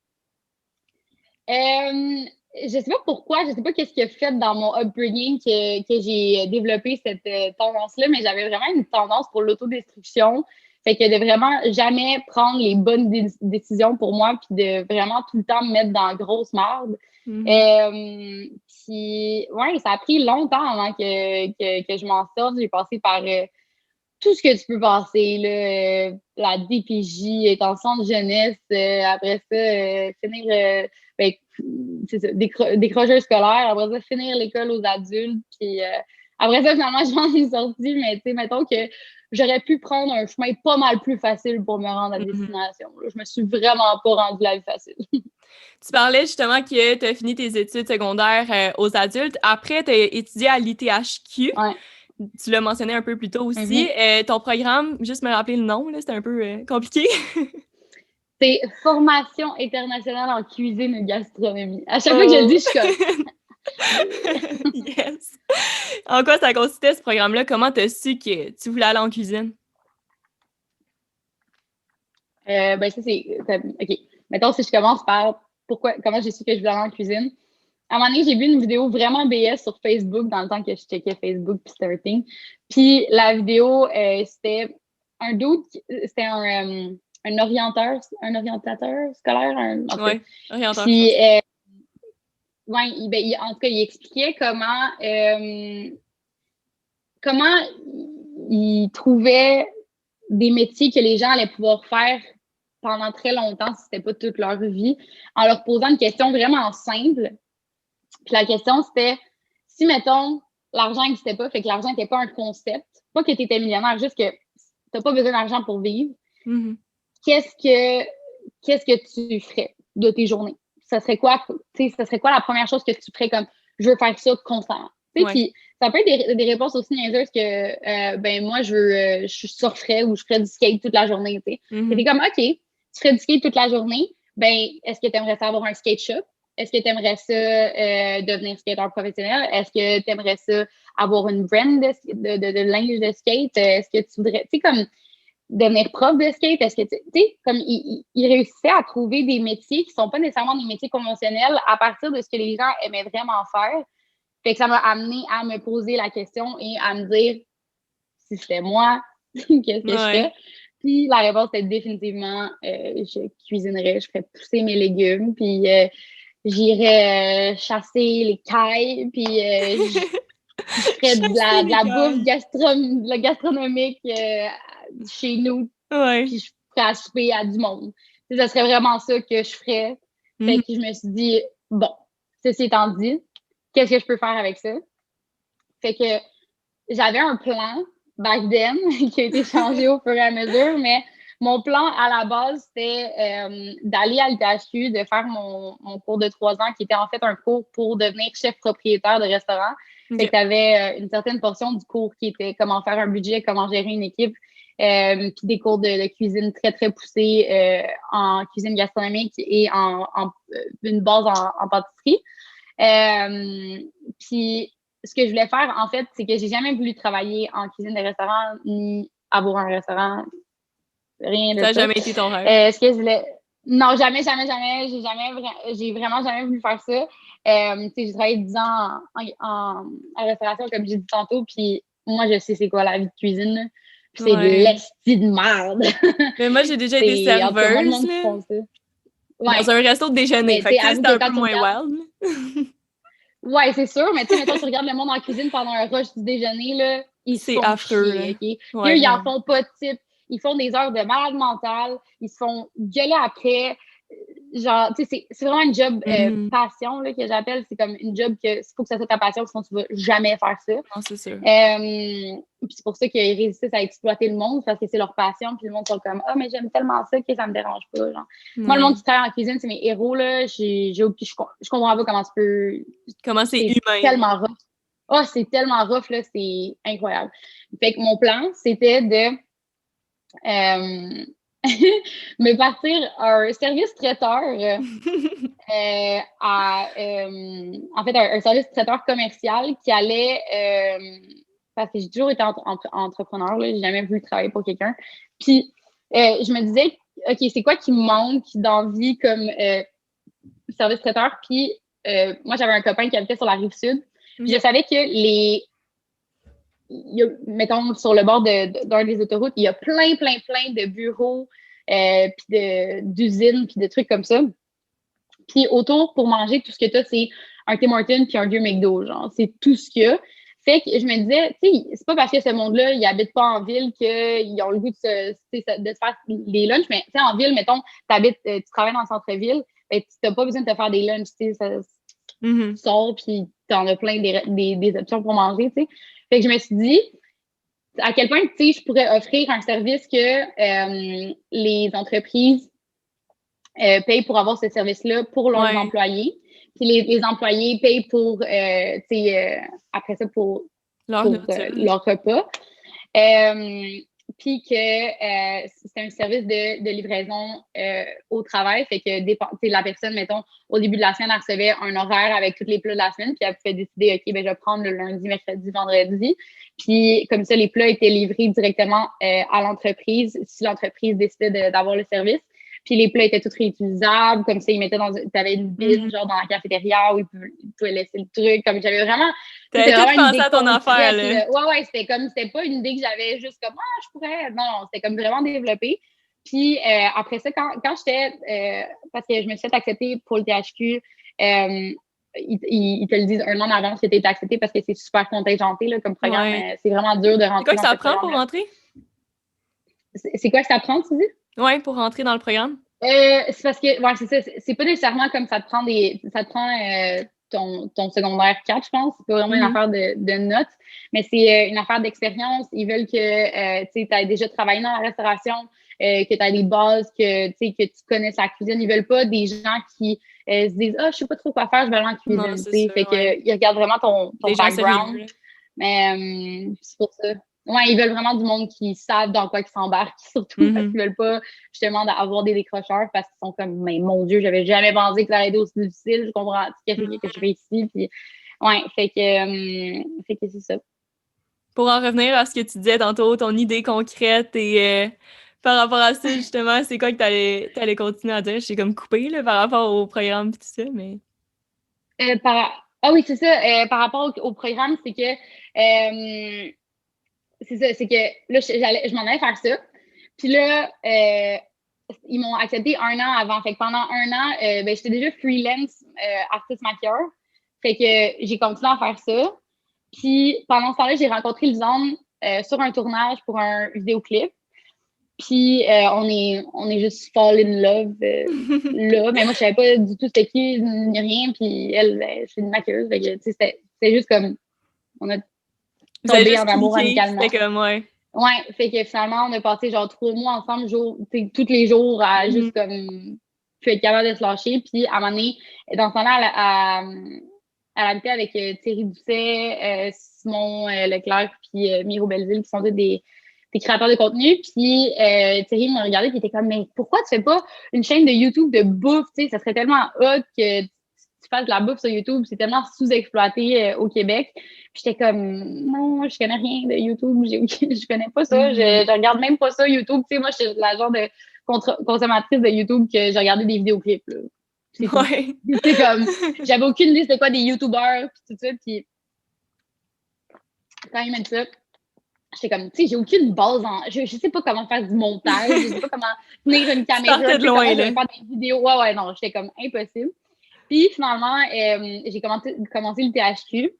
je sais pas pourquoi, je sais pas qu'est-ce qui a fait dans mon upbringing que j'ai développé cette tendance-là, mais j'avais vraiment une tendance pour l'autodestruction. Fait que de vraiment jamais prendre les bonnes décisions pour moi, puis de vraiment tout le temps me mettre dans la grosse merde. Puis, ouais, ça a pris longtemps avant que je m'en sorte. J'ai passé par tout ce que tu peux passer, là, la DPJ, être en centre jeunesse, après ça, finir, ben, c'est ça, décrocheur scolaire, après ça, finir l'école aux adultes, puis après ça, finalement, je m'en suis sortie, mais tu sais, mettons que j'aurais pu prendre un chemin pas mal plus facile pour me rendre à destination. Là. Je me suis vraiment pas rendue la vie facile. Tu parlais justement que tu as fini tes études secondaires aux adultes. Après, tu as étudié à l'ITHQ. Ouais. Tu l'as mentionné un peu plus tôt aussi. Ton programme, juste me rappeler le nom, là, c'était un peu compliqué. C'est Formation internationale en cuisine et gastronomie. À chaque fois que je le dis, je suis comme... Yes! En quoi ça consistait, ce programme-là? Comment tu as su que tu voulais aller en cuisine? Ben ça, c'est... OK. Mettons, si je commence par comment j'ai su que je voulais aller en cuisine. À un moment donné, j'ai vu une vidéo vraiment BS sur Facebook dans le temps que je checkais Facebook puis c'était un thing. Puis la vidéo, c'était un dude, c'était un orientateur scolaire. Oui, orienteur, je puis, pense. ouais, en tout cas, il expliquait comment il trouvait des métiers que les gens allaient pouvoir faire pendant très longtemps si c'était pas toute leur vie, en leur posant une question vraiment simple. Puis la question, c'était, si, mettons, l'argent n'existait pas, fait que l'argent n'était pas un concept, pas que tu étais millionnaire, juste que tu n'as pas besoin d'argent pour vivre, qu'est-ce que tu ferais de tes journées? Ça serait quoi la première chose que tu ferais comme, je veux faire ça constamment? Puis ça peut être des réponses aussi niaiseuses que, ben moi, je surferais ou je ferais du skate toute la journée, tu sais. C'était comme, OK, tu ferais du skate toute la journée, ben, est-ce que tu aimerais ça avoir un skate shop? Est-ce que tu aimerais ça devenir skateur professionnel? Est-ce que tu aimerais ça avoir une brand de linge de skate? Est-ce que tu voudrais, tu sais, comme devenir prof de skate? Est-ce que, tu sais, comme il réussissait à trouver des métiers qui sont pas nécessairement des métiers conventionnels à partir de ce que les gens aimaient vraiment faire. Fait que ça m'a amené à me poser la question et à me dire, si c'était moi, qu'est-ce que je ferais? Puis la réponse était définitivement, je cuisinerais, je ferais pousser mes légumes, puis j'irais chasser les cailles, puis je ferais de la bouffe gastronomique chez nous, puis je ferais à souper à du monde. Ça serait vraiment ça que je ferais. Fait que je me suis dit, bon, ceci étant dit, qu'est-ce que je peux faire avec ça? Fait que j'avais un plan back then qui a été changé au fur et à mesure, mais mon plan à la base, c'était d'aller à l'ITHQ, de faire mon cours de 3 ans, qui était en fait un cours pour devenir chef propriétaire de restaurant. Fait que tu avais une certaine portion du cours qui était comment faire un budget, comment gérer une équipe, puis des cours de cuisine très, très poussés en cuisine gastronomique et une base en pâtisserie. Puis ce que je voulais faire, en fait, c'est que j'ai jamais voulu travailler en cuisine de restaurant ni avoir un restaurant. Rien de ça. Ça n'a jamais été ton rêve? Ce que je voulais... Non, jamais. J'ai vraiment jamais voulu faire ça. J'ai travaillé 10 ans en restauration, comme j'ai dit tantôt, puis moi, je sais c'est quoi la vie de cuisine. Puis c'est de l'esti de merde. Mais moi, j'ai déjà été serveuse. Dans un resto de déjeuner. Fait que c'était un peu moins wild. Ouais, c'est sûr, mais tu sais, mettons, tu regardes le monde en cuisine pendant un rush du déjeuner, là, ils se font affreux, chier, OK? Eux, ils en font pas de type. Ils font des heures de malade mentale. Ils se font gueuler après. Genre, tu sais, c'est vraiment une job passion, là, que j'appelle. C'est comme une job que, il faut que ça soit ta passion, sinon tu vas jamais faire ça. Non, c'est sûr. Puis c'est pour ça qu'ils réussissent à exploiter le monde, parce que c'est leur passion. Puis le monde sont comme, mais j'aime tellement ça que ça me dérange pas, genre. Moi, le monde qui travaille en cuisine, c'est mes héros, là. Je comprends pas comment tu peux... Comment c'est humain. Tellement rough. Oh, c'est tellement rough, là, c'est incroyable. Fait que mon plan, c'était de me partir un service traiteur en fait, un service traiteur commercial qui allait parce que j'ai toujours été entrepreneur, là, j'ai jamais voulu travailler pour quelqu'un. Puis je me disais, OK, c'est quoi qui me manque dans la vie comme service traiteur? Puis moi, j'avais un copain qui habitait sur la Rive-Sud. Puis je Ok. savais que mettons, sur le bord d'un des autoroutes, il y a plein, plein, plein de bureaux, puis d'usines, puis de trucs comme ça. Puis autour, pour manger, tout ce que tu as, c'est un Tim Hortons puis un vieux McDo, genre. C'est tout ce qu'il y a. Fait que je me disais, tu sais, c'est pas parce que ce monde-là, ils habitent pas en ville qu'ils ont le goût de se faire des lunchs, mais tu sais, en ville, mettons, tu travailles dans le centre-ville, ben, tu n'as pas besoin de te faire des lunchs, tu sais, tu sors puis tu en as plein des options pour manger, tu sais. Fait que je me suis dit, à quel point, tu sais, je pourrais offrir un service que les entreprises payent pour avoir ce service-là pour leurs Ouais. employés. Puis les employés payent après ça, Leur nourriture. leur repas. Puis que c'est un service de livraison au travail. Fait que la personne, mettons, au début de la semaine, elle recevait un horaire avec tous les plats de la semaine, puis elle pouvait décider, OK, ben, je vais prendre le lundi, mercredi, vendredi. Puis comme ça, les plats étaient livrés directement à l'entreprise si l'entreprise décidait d'avoir le service. Puis les plats étaient tous réutilisables, comme ça, ils mettaient t'avais une bin, genre, dans la cafétéria où ils pouvaient laisser le truc. Comme j'avais vraiment, T'avais c'était tout vraiment une pensé idée à ton affaire, concrète, là. là. Ouais, c'était pas une idée que j'avais juste comme, je pourrais. Non, non, c'était comme vraiment développé. Puis après ça, quand j'étais, parce que je me suis fait accepter pour le THQ, ils te le disent un an en avance que tu es accepté parce que c'est super contingenté là, comme programme. Ouais. C'est vraiment dur de C'est quoi rentrer que dans ça ce prend pour programme-là. rentrer? C'est quoi que ça prend, tu dis? Ouais, pour rentrer dans le programme. C'est parce que, ouais, c'est ça. C'est pas nécessairement comme ça te prend ton secondaire 4, je pense. C'est pas vraiment une affaire de notes, mais c'est une affaire d'expérience. Ils veulent que tu aies déjà travaillé dans la restauration, que tu aies des bases, que tu connaisses la cuisine. Ils veulent pas des gens qui se disent je sais pas trop quoi faire, je vais aller en Non, cuisine. c'est T'sais. sûr, Fait ouais. que ils regardent vraiment ton Des gens sérieux, background. là. Mais c'est pour ça. Ouais, ils veulent vraiment du monde qui savent dans quoi ils s'embarquent, surtout parce qu'ils veulent pas justement avoir des décrocheurs parce qu'ils sont comme, mais mon Dieu, j'avais jamais pensé que ça allait être aussi difficile, je comprends qu'est-ce que je fais ici. Puis, ouais, fait que c'est ça. Pour en revenir à ce que tu disais tantôt, ton idée concrète et par rapport à ça, justement, c'est quoi que t'allais continuer à dire? J'ai comme coupé là, par rapport au programme et tout ça, mais. Ah oui, c'est ça. Par rapport au programme, euh, c'est ça, c'est que là, je m'en allais faire ça. Puis là, ils m'ont accepté un an avant. Fait que pendant un an, ben, j'étais déjà freelance artiste maquilleur. Fait que j'ai continué à faire ça. Puis pendant ce temps-là, j'ai rencontré Lisanne sur un tournage pour un vidéoclip. Puis on est juste fall in love là. Mais moi, je savais pas du tout c'était qui, ni rien. Puis elle, ben, je suis une maquilleuse. Fait que, c'était juste comme, on a Vous avez tombé en juste amour cliqué, amicalement. c'était comme, ouais. Ouais, fait que finalement, on a passé genre 3 mois ensemble, tous les jours, à juste comme puis être capable de se lâcher. Puis à un moment donné, dans ce temps-là, elle habitait avec Thierry Doucet, Simon Leclerc, puis Miro Belleville, qui sont tous des créateurs de contenu. Puis Thierry m'a regardé et était comme, mais pourquoi tu fais pas une chaîne de YouTube de bouffe? Tu sais, ça serait tellement hot que tu fasses de la bouffe sur YouTube. C'est tellement sous-exploité au Québec. Puis j'étais comme, non, je connais rien de YouTube, je connais pas ça, je regarde même pas ça, YouTube. Tu sais, moi, je suis la genre de consommatrice de YouTube que j'ai regardé des vidéoclips, là. C'est tout. Ouais. C'est comme, j'avais aucune idée c'était quoi des YouTubers, puis tout ça. Puis quand il m'a dit ça, j'étais comme, tu sais, j'ai aucune base je sais pas comment faire du montage, je sais pas comment tenir une Tu caméra, partais tu de sais, comment loin, je vais là. faire des vidéos. Ouais, ouais, non, j'étais comme impossible. Puis finalement, j'ai commencé le THQ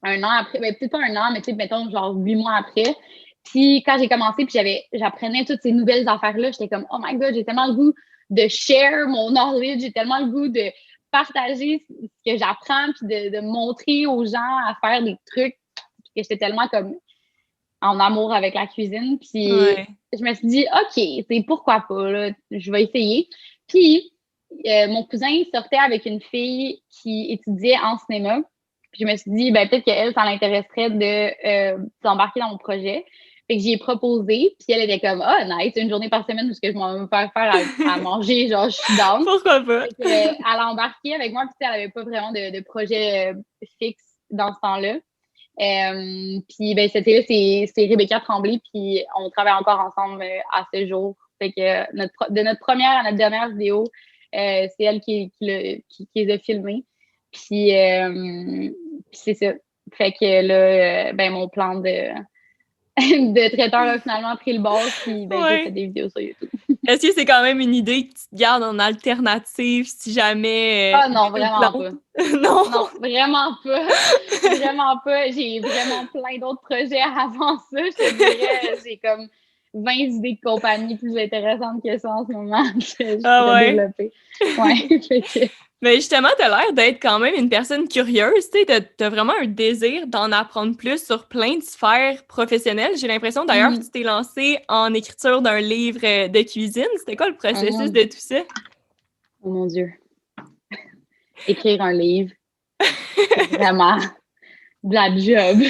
un an après, ben, peut-être pas un an, mais tu sais, mettons, genre 8 mois après. Puis quand j'ai commencé, puis j'apprenais toutes ces nouvelles affaires-là, j'étais comme, oh my God, j'ai tellement le goût de share mon knowledge, j'ai tellement le goût de partager ce que j'apprends, puis de montrer aux gens à faire des trucs, puis que j'étais tellement comme en amour avec la cuisine. Puis Ouais. je me suis dit, OK, c'est pourquoi pas, là, je vais essayer. Puis mon cousin sortait avec une fille qui étudiait en cinéma. Puis je me suis dit, ben, peut-être qu'elle, ça l'intéresserait d'embarquer dans mon projet. Fait que j'y ai proposé, puis elle était comme, ah, nice, une journée par semaine, parce que je m'en vais faire à manger, genre, je suis down. Pourquoi pas? Fait que, elle a embarqué avec moi, puis elle avait pas vraiment de projet fixe dans ce temps-là. Puis ben, cette fille-là, c'est Rebecca Tremblay, puis on travaille encore ensemble à ce jour. Fait que de notre première à notre dernière vidéo, c'est elle qui les a filmées. Puis c'est ça. Fait que là, ben mon plan de, de traiteur a finalement pris le bord, puis ben, j'ai fait des vidéos sur YouTube. Est-ce que c'est quand même une idée que tu te gardes en alternative si jamais Ah non, vraiment pas. Non? Non, vraiment pas. Vraiment pas. J'ai vraiment plein d'autres projets avant ça. Je te dirais, j'ai comme 20 idées de compagnie plus intéressantes que ça en ce moment que je pourrais développer. Ouais, fait que... Mais justement, t'as l'air d'être quand même une personne curieuse, tu sais, t'as vraiment un désir d'en apprendre plus sur plein de sphères professionnelles. J'ai l'impression d'ailleurs que tu t'es lancée en écriture d'un livre de cuisine. C'était quoi le processus de tout ça? Oh mon Dieu. Écrire un livre, c'est vraiment de la job.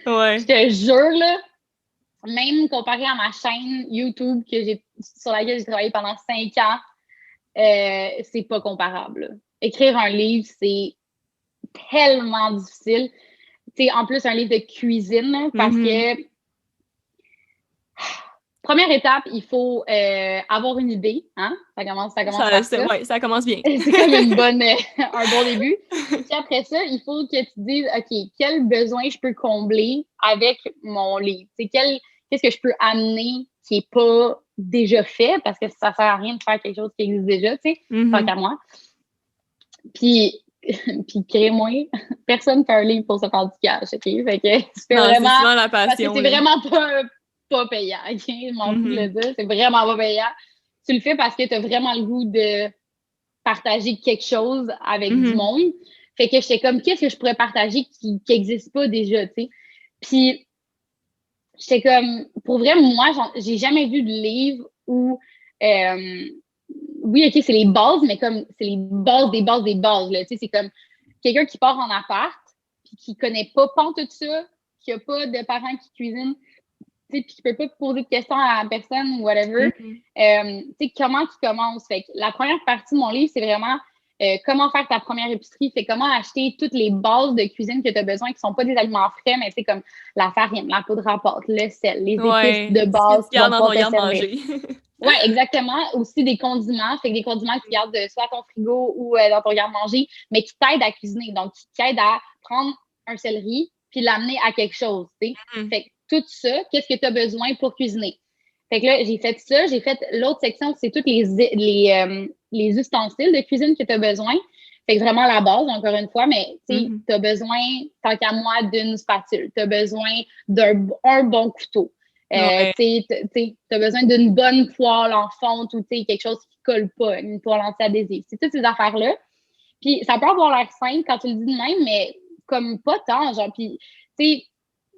Ouais. Je te jure, là, même comparé à ma chaîne YouTube sur laquelle j'ai travaillé pendant 5 ans, c'est pas comparable. Écrire un livre, c'est tellement difficile. Tu sais, en plus, un livre de cuisine, parce que première étape, il faut avoir une idée. Hein? Ça commence par ça. Ouais, ça commence bien. C'est comme un bon début. Puis après ça, il faut que tu te dises, OK, quel besoin je peux combler avec mon livre? Qu'est-ce que je peux amener qui n'est pas déjà fait? Parce que ça ne sert à rien de faire quelque chose qui existe déjà, tu sais, tant qu'à moi. Puis crée-moi, personne ne fait un livre pour se faire du cash, OK? Fait que c'est vraiment... C'est souvent la passion. Parce que c'est vraiment pas payant, OK? Je m'en fous de le dire, c'est vraiment pas payant. Tu le fais parce que tu as vraiment le goût de partager quelque chose avec du monde. Fait que j'étais comme, qu'est-ce que je pourrais partager qui n'existe pas déjà, tu sais? Puis, j'étais comme, pour vrai, moi, j'ai jamais vu de livre où, oui, OK, c'est les bases, mais comme, c'est les bases des bases des bases, là, tu sais, c'est comme quelqu'un qui part en appart, puis qui connaît pas tout ça, qui a pas de parents qui cuisinent, tu sais, puis qui peut pas poser de questions à la personne ou whatever, tu sais, comment qui commence? Fait que la première partie de mon livre, c'est vraiment comment faire ta première épicerie, c'est comment acheter toutes les bases de cuisine que tu as besoin, qui sont pas des aliments frais, mais c'est comme la farine, la poudre à pâte, le sel, les épices de base qui vont pas te servir. Oui, exactement. Aussi des condiments. Fait que des condiments que tu gardes soit à ton frigo ou dans ton garde-manger, mais qui t'aident à cuisiner. Donc, qui t'aident à prendre un céleri puis l'amener à quelque chose, tu sais. Fait que tout ça, qu'est-ce que tu as besoin pour cuisiner? Fait que là, j'ai fait ça. J'ai fait l'autre section, c'est tous les ustensiles de cuisine que tu as besoin. Fait que vraiment la base, encore une fois, mais tu as besoin, tant qu'à moi, d'une spatule. Tu as besoin d'un bon couteau. Tu as besoin d'une bonne poêle en fonte ou quelque chose qui colle pas, une poêle anti-adhésive. C'est toutes ces affaires-là. Puis ça peut avoir l'air simple quand tu le dis de même, mais comme pas tant, genre, puis tu sais,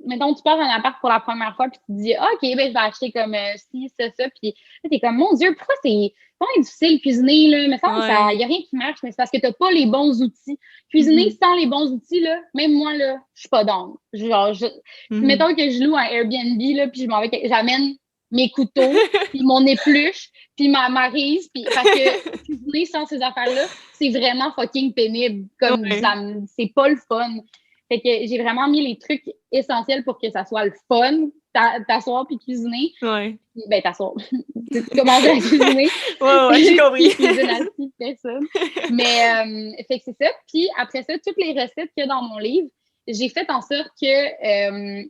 mettons, tu pars en appart pour la première fois, puis tu te dis, OK, ben, je vais acheter comme ci, ça, puis là, t'es comme, mon Dieu, pourquoi c'est pas difficile de cuisiner, là? Mais ça, il n'y a rien qui marche, mais c'est parce que t'as pas les bons outils. Cuisiner sans les bons outils, là, même moi, là, je suis pas down. Genre, mettons que je loue un Airbnb, là, puis je m'en vais, j'amène mes couteaux, puis mon épluche, puis ma maryse, puis parce que cuisiner sans ces affaires-là, c'est vraiment fucking pénible. Comme c'est pas le fun. Fait que j'ai vraiment mis les trucs essentiels pour que ça soit le fun, t'asseoir puis cuisiner. Ouais. Ben, t'asseoir. Tu commences à cuisiner. Ouais, j'ai compris. Cuisine assis, personne. Mais, fait que c'est ça. Puis après ça, toutes les recettes qu'il y a dans mon livre, j'ai fait en sorte que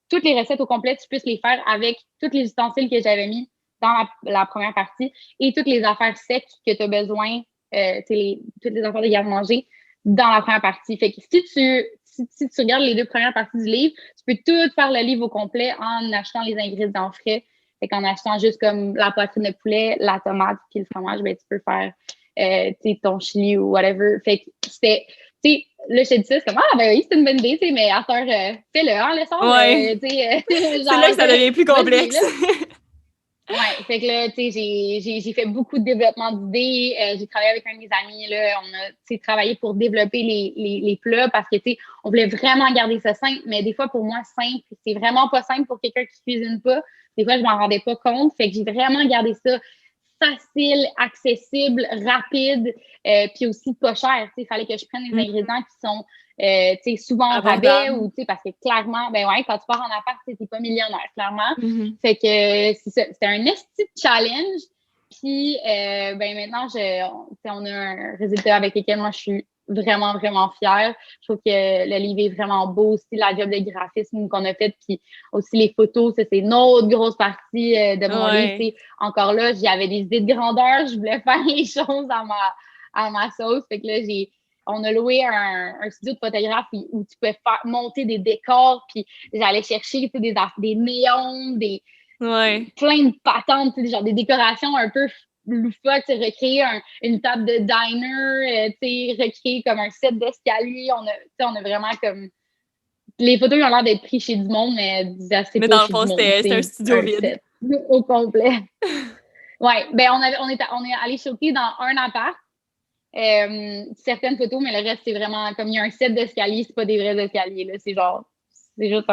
toutes les recettes au complet, tu puisses les faire avec tous les ustensiles que j'avais mis dans la première partie et toutes les affaires secs que tu as besoin, toutes les affaires de garde-manger dans la première partie. Fait que si tu regardes les 2 premières parties du livre, tu peux tout faire le livre au complet en achetant les ingrédients frais. Fait qu'en achetant juste comme la poitrine de poulet, la tomate puis le fromage, ben tu peux faire ton chili ou whatever. Fait que c'était, tu sais, là, je te dis ça, c'est comme, ah, ben oui, c'est une bonne idée, mais à faire, fais-le, hein, laisse-le. C'est là que ça devient plus complexe. Ouais, fait que là, tu sais, j'ai fait beaucoup de développement d'idées. J'ai travaillé avec un de mes amis, là, on a, travaillé pour développer les plats parce que, tu sais, on voulait vraiment garder ça simple, mais des fois, pour moi, simple, c'est vraiment pas simple pour quelqu'un qui cuisine pas. Des fois, je m'en rendais pas compte. Fait que j'ai vraiment gardé ça facile, accessible, rapide, puis aussi pas cher. Il fallait que je prenne des ingrédients qui sont souvent en rabais ou parce que clairement, ben ouais, quand tu pars en appart, t'es pas millionnaire, clairement. Fait que c'était un esti challenge. Puis ben maintenant, on a un résultat avec lequel moi je suis vraiment, vraiment fière. Je trouve que le livre est vraiment beau aussi, la job de graphisme qu'on a faite, puis aussi les photos, ça, c'est une autre grosse partie de mon livre. Ouais. Encore là, j'avais des idées de grandeur, je voulais faire les choses à ma sauce. Fait que là, on a loué un studio de photographe où tu peux monter des décors, puis j'allais chercher des néons, Ouais. plein de patentes, genre des décorations un peu loufoques, recréer une table de diner, recréer comme un set d'escalier. On a vraiment comme... Les photos ils ont l'air d'être prises chez du monde, mais c'est Mais pas dans le chez fond, du monde. c'était un C'est studio un vide. set au complet. Ouais, ben on est allé shooter dans un appart. Certaines photos, mais le reste, c'est vraiment comme il y a un set d'escalier, c'est pas des vrais escaliers, là. C'est juste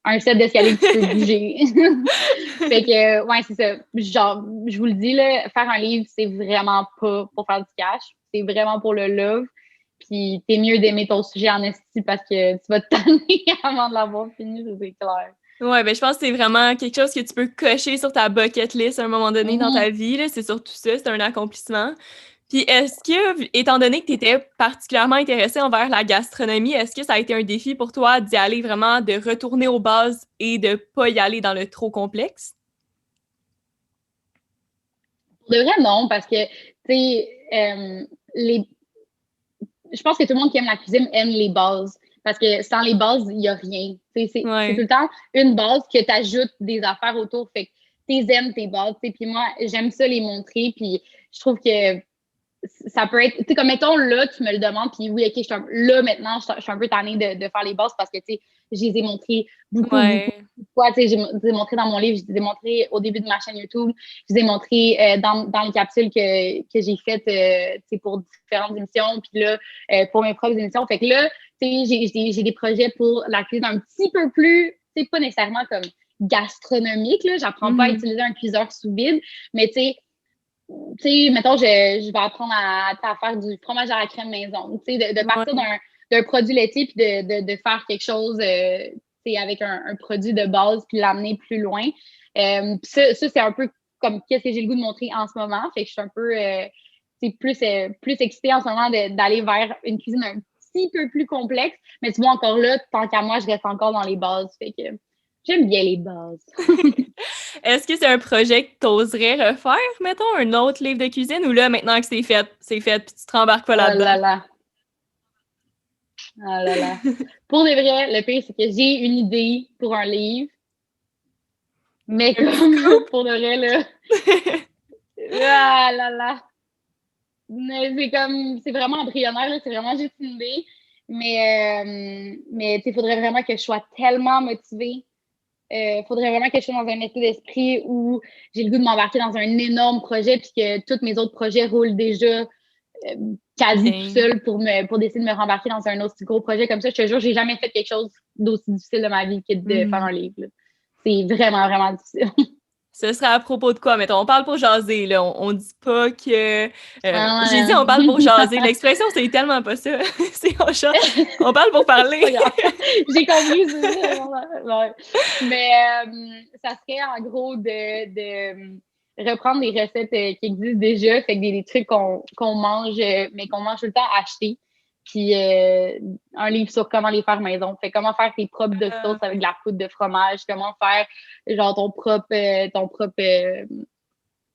un set d'escalier que tu peux bouger. Fait que, ouais, c'est ça. Genre, je vous le dis, là, faire un livre, c'est vraiment pas pour faire du cash. C'est vraiment pour le love. Puis, t'es mieux d'aimer ton sujet en esti parce que tu vas te tanner avant de l'avoir fini, ça, c'est clair. Ouais, ben je pense que c'est vraiment quelque chose que tu peux cocher sur ta bucket list à un moment donné dans ta vie, là. C'est surtout ça, c'est un accomplissement. Puis est-ce que, étant donné que tu étais particulièrement intéressée envers la gastronomie, est-ce que ça a été un défi pour toi d'y aller vraiment, de retourner aux bases et de pas y aller dans le trop complexe? Pour de vrai, non, parce que, tu sais, je pense que tout le monde qui aime la cuisine aime les bases. Parce que sans les bases, il n'y a rien. C'est tout Ouais. le temps une base que tu ajoutes des affaires autour. Fait que tu aimes tes bases. Puis moi, j'aime ça les montrer. Puis je trouve que ça peut être, tu sais, comme mettons là, tu me le demandes, puis oui, ok, là maintenant, je suis un peu tannée de faire les bases parce que, tu sais, je les ai montrées beaucoup Ouais. de fois. Tu sais, je les ai montrées dans mon livre, je les ai montrées au début de ma chaîne YouTube, je les ai montrées dans les capsules que j'ai faites, tu sais, pour différentes émissions, puis là, pour mes propres émissions. Fait que là, tu sais, j'ai des projets pour la cuisine un petit peu plus, tu sais, pas nécessairement comme gastronomique, là. J'apprends pas à Mhm. utiliser un cuiseur sous vide, mais tu sais, mettons, je vais apprendre à faire du fromage à la crème maison. Tu sais, de partir Ouais. d'un produit laitier puis de faire quelque chose tu sais, avec un produit de base puis l'amener plus loin. Ça, c'est un peu comme qu'est-ce que j'ai le goût de montrer en ce moment. Fait que je suis un peu plus excitée en ce moment d'aller vers une cuisine un petit peu plus complexe. Mais tu vois, encore là, tant qu'à moi, je reste encore dans les bases. Fait que j'aime bien les bases. Est-ce que c'est un projet que tu oserais refaire, mettons, un autre livre de cuisine, ou là, maintenant que c'est fait, puis tu te rembarques pas Oh là-dedans? là là. Ah là là. Pour de vrai, le pire, c'est que j'ai une idée pour un livre, mais Un petit comme scoop? pour de vrai, là. Ah là là. Mais c'est vraiment embryonnaire, là, c'est vraiment juste une idée. Mais tu sais, il faudrait vraiment que je sois tellement motivée. Il faudrait vraiment que je sois dans un état d'esprit où j'ai le goût de m'embarquer dans un énorme projet, puis que tous mes autres projets roulent déjà quasi tout Bien. seul pour décider de me rembarquer dans un aussi gros projet comme ça. Je te jure, j'ai jamais fait quelque chose d'aussi difficile de ma vie que de faire Mhm. un livre. Là. C'est vraiment, vraiment difficile. Ce serait à propos de quoi? Mettons, on parle pour jaser, là. On dit pas que... j'ai dit Ah, on parle pour jaser. L'expression, c'est tellement pas ça. C'est on parle pour c'est pas parler. grave. J'ai compris. Ouais. Mais ça serait en gros de reprendre des recettes qui existent déjà, fait que des trucs qu'on mange, mais qu'on mange tout le temps achetés. Puis un livre sur comment les faire maison. Fait comment faire tes propres Doritos avec de la poudre de fromage, comment faire genre ton propre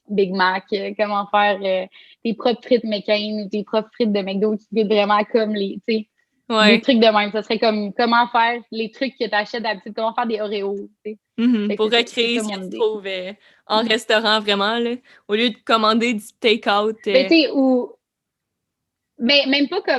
Big Mac, comment faire tes propres frites McCain ou tes propres frites de McDo qui goûtent vraiment comme tu sais, des Ouais. trucs de même. Ça serait comme comment faire les trucs que tu achètes d'habitude, comment faire des Oreos, tu sais. Mhm. Fait que Pour c'est recréer ça ce que mon tu idée. trouves en restaurant, vraiment, là. Au lieu de commander du take-out. Ben, tu sais, mais même pas, tu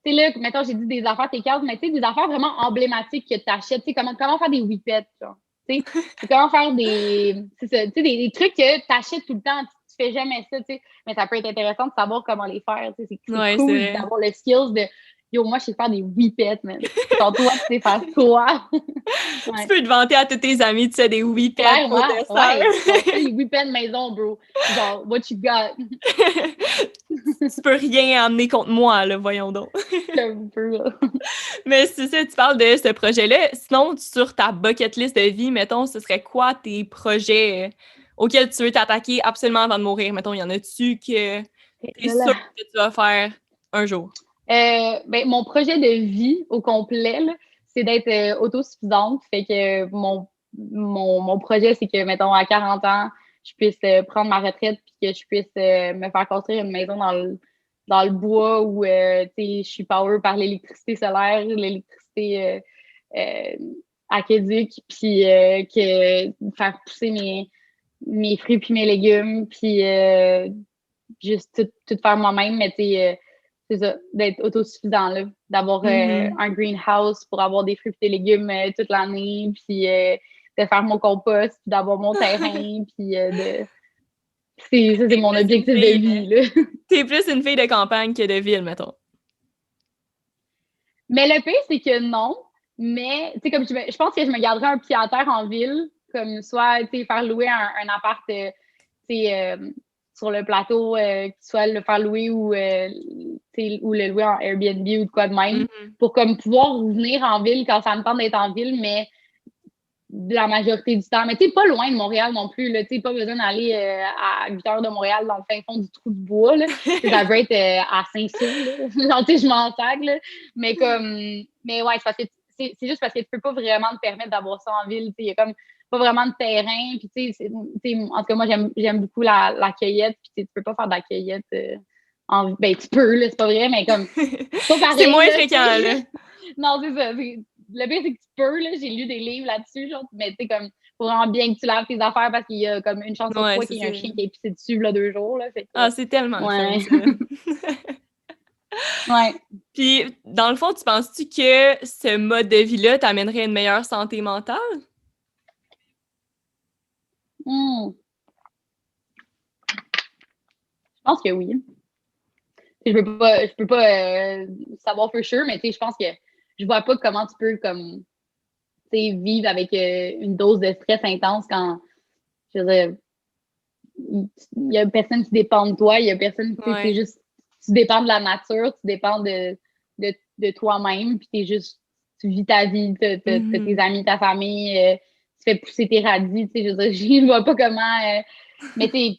sais, là, mettons, j'ai dit des affaires T4, mais tu sais, des affaires vraiment emblématiques que tu achètes, tu sais, comment faire des whippets, genre, tu sais, comment faire c'est ça, tu sais, des trucs que tu achètes tout le temps, tu fais jamais ça, tu sais, mais ça peut être intéressant de savoir comment les faire, tu sais, c'est Ouais, c'est cool vrai. d'avoir le skills de, yo, moi, je sais faire des whippets, man. Genre, toi, tu sais faire quoi? Tu Ouais. peux te vanter à tous tes amis, tu sais, des whippets au Clairement, dessert. ouais. Genre, fais des whippets maison, bro. Genre, what you got? Tu peux rien amener contre moi, là, voyons donc. Un peu, là. Mais c'est ça, tu parles de ce projet-là. Sinon, sur ta bucket list de vie, mettons, ce serait quoi tes projets auxquels tu veux t'attaquer absolument avant de mourir? Mettons, y en a-tu que t'es Là, sûr là. que tu vas faire? un jour? Ben, mon projet de vie au complet, là, c'est d'être autosuffisante. Fait que mon projet, c'est que, mettons, à 40 ans, je puisse prendre ma retraite puis que je puisse me faire construire une maison dans le bois où tu sais, je suis power par l'électricité solaire, l'électricité aqueduc, puis que faire pousser mes fruits puis mes légumes, puis juste tout faire moi-même, mais tu sais, c'est ça, d'être autosuffisant, là, d'avoir un greenhouse pour avoir des fruits et des légumes toute l'année, puis de faire mon compost, puis d'avoir mon terrain, puis ça, c'est mon objectif de vie, là. T'es plus une fille de campagne que de ville, mettons. Mais le pire, c'est que non, mais, tu sais, comme je pense que je me garderais un pied à terre en ville, comme soit, tu sais, faire louer un appart, tu sais, sur le plateau, soit le faire louer ou le louer en Airbnb ou de quoi de même, pour comme pouvoir revenir en ville quand ça me tente d'être en ville, mais la majorité du temps. Mais tu sais, pas loin de Montréal non plus, là, tu sais, pas besoin d'aller à 8 heures de Montréal dans le fin fond du trou de bois, là. Ça peut être à Saint-Saul, là. Genre, tu sais, je m'en sac, là. Mais ouais, c'est parce que c'est juste parce que tu peux pas vraiment te permettre d'avoir ça en ville, tu sais, il y a comme pas vraiment de terrain, puis tu sais, en tout cas, moi, j'aime beaucoup la cueillette, puis tu peux pas faire de la cueillette ben, tu peux, là, c'est pas vrai, mais comme, pas pareil. C'est moins là, fréquent, là. Non, c'est ça. Le pire, c'est que tu peux, là. J'ai lu des livres là-dessus, genre, mais tu sais, comme, faut vraiment bien que tu laves tes affaires parce qu'il y a comme une chance sur trois qu'il y ait un chien qui ait pissé dessus, là, 2 jours, là. Fait que, Ah, c'est tellement ouais. le fun, ça. Ouais. Puis, dans le fond, tu penses-tu que ce mode de vie-là t'amènerait une meilleure santé mentale? Je pense que oui. Je peux pas savoir for sure, mais tu sais, je pense que je vois pas comment tu peux, comme, tu sais, vivre avec une dose de stress intense quand, je veux dire, il y a personne qui dépend de toi, il y a personne, tu sais, c'est juste, tu dépends de la nature, tu dépends de toi-même, puis tu vis ta vie, t'as tes amis, ta famille, tu fais pousser tes radis, tu sais, je veux dire, je vois pas comment, mais tu sais,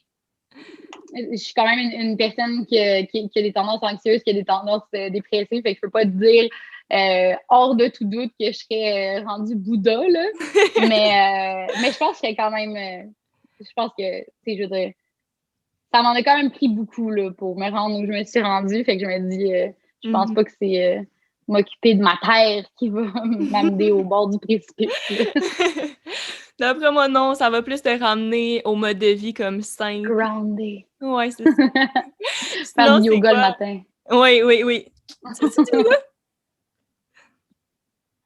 je suis quand même une personne qui a des tendances anxieuses, qui a des tendances dépressives, fait que je peux pas te dire hors de tout doute que je serais rendue Bouddha, là. mais je pense que je serais quand même, je pense que, tu sais, je veux dire, ça m'en a quand même pris beaucoup, là, pour me rendre où je me suis rendue, fait que je me dis, je pense pas que c'est m'occuper de ma terre qui va m'amener au bord du précipice, là. D'après moi, non, ça va plus te ramener au mode de vie comme simple. Grounded. Ouais, c'est ça. Faire Sinon, du c'est yoga quoi? le matin. Oui. Tu fais du yoga?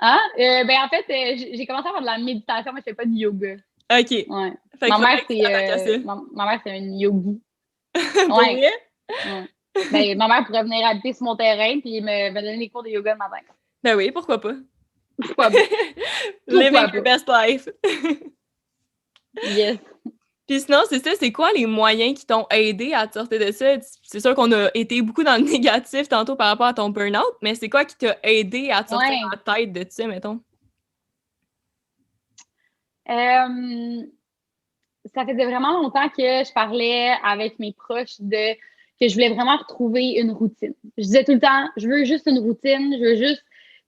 Ah, ben en fait, j'ai commencé à faire de la méditation, mais je fais pas du yoga. OK. Ouais. Fait Ma qu'il mère, faudrait que tu t'attaques à ça. ma mère, c'est une yogi. Pour Ouais. vrai? Ouais. Ben, ma mère pourrait venir habiter sur mon terrain puis me donner des cours de yoga le matin. Ben oui, pourquoi pas? Pourquoi pas? Living Pourquoi your pas? best life. Yes. Puis sinon, c'est ça, c'est quoi les moyens qui t'ont aidé à te sortir de ça? C'est sûr qu'on a été beaucoup dans le négatif tantôt par rapport à ton burn-out, mais c'est quoi qui t'a aidé à te sortir Ouais. la tête de ça, mettons? Ça faisait vraiment longtemps que je parlais avec mes proches que je voulais vraiment retrouver une routine. Je disais tout le temps, je veux juste une routine, je veux juste,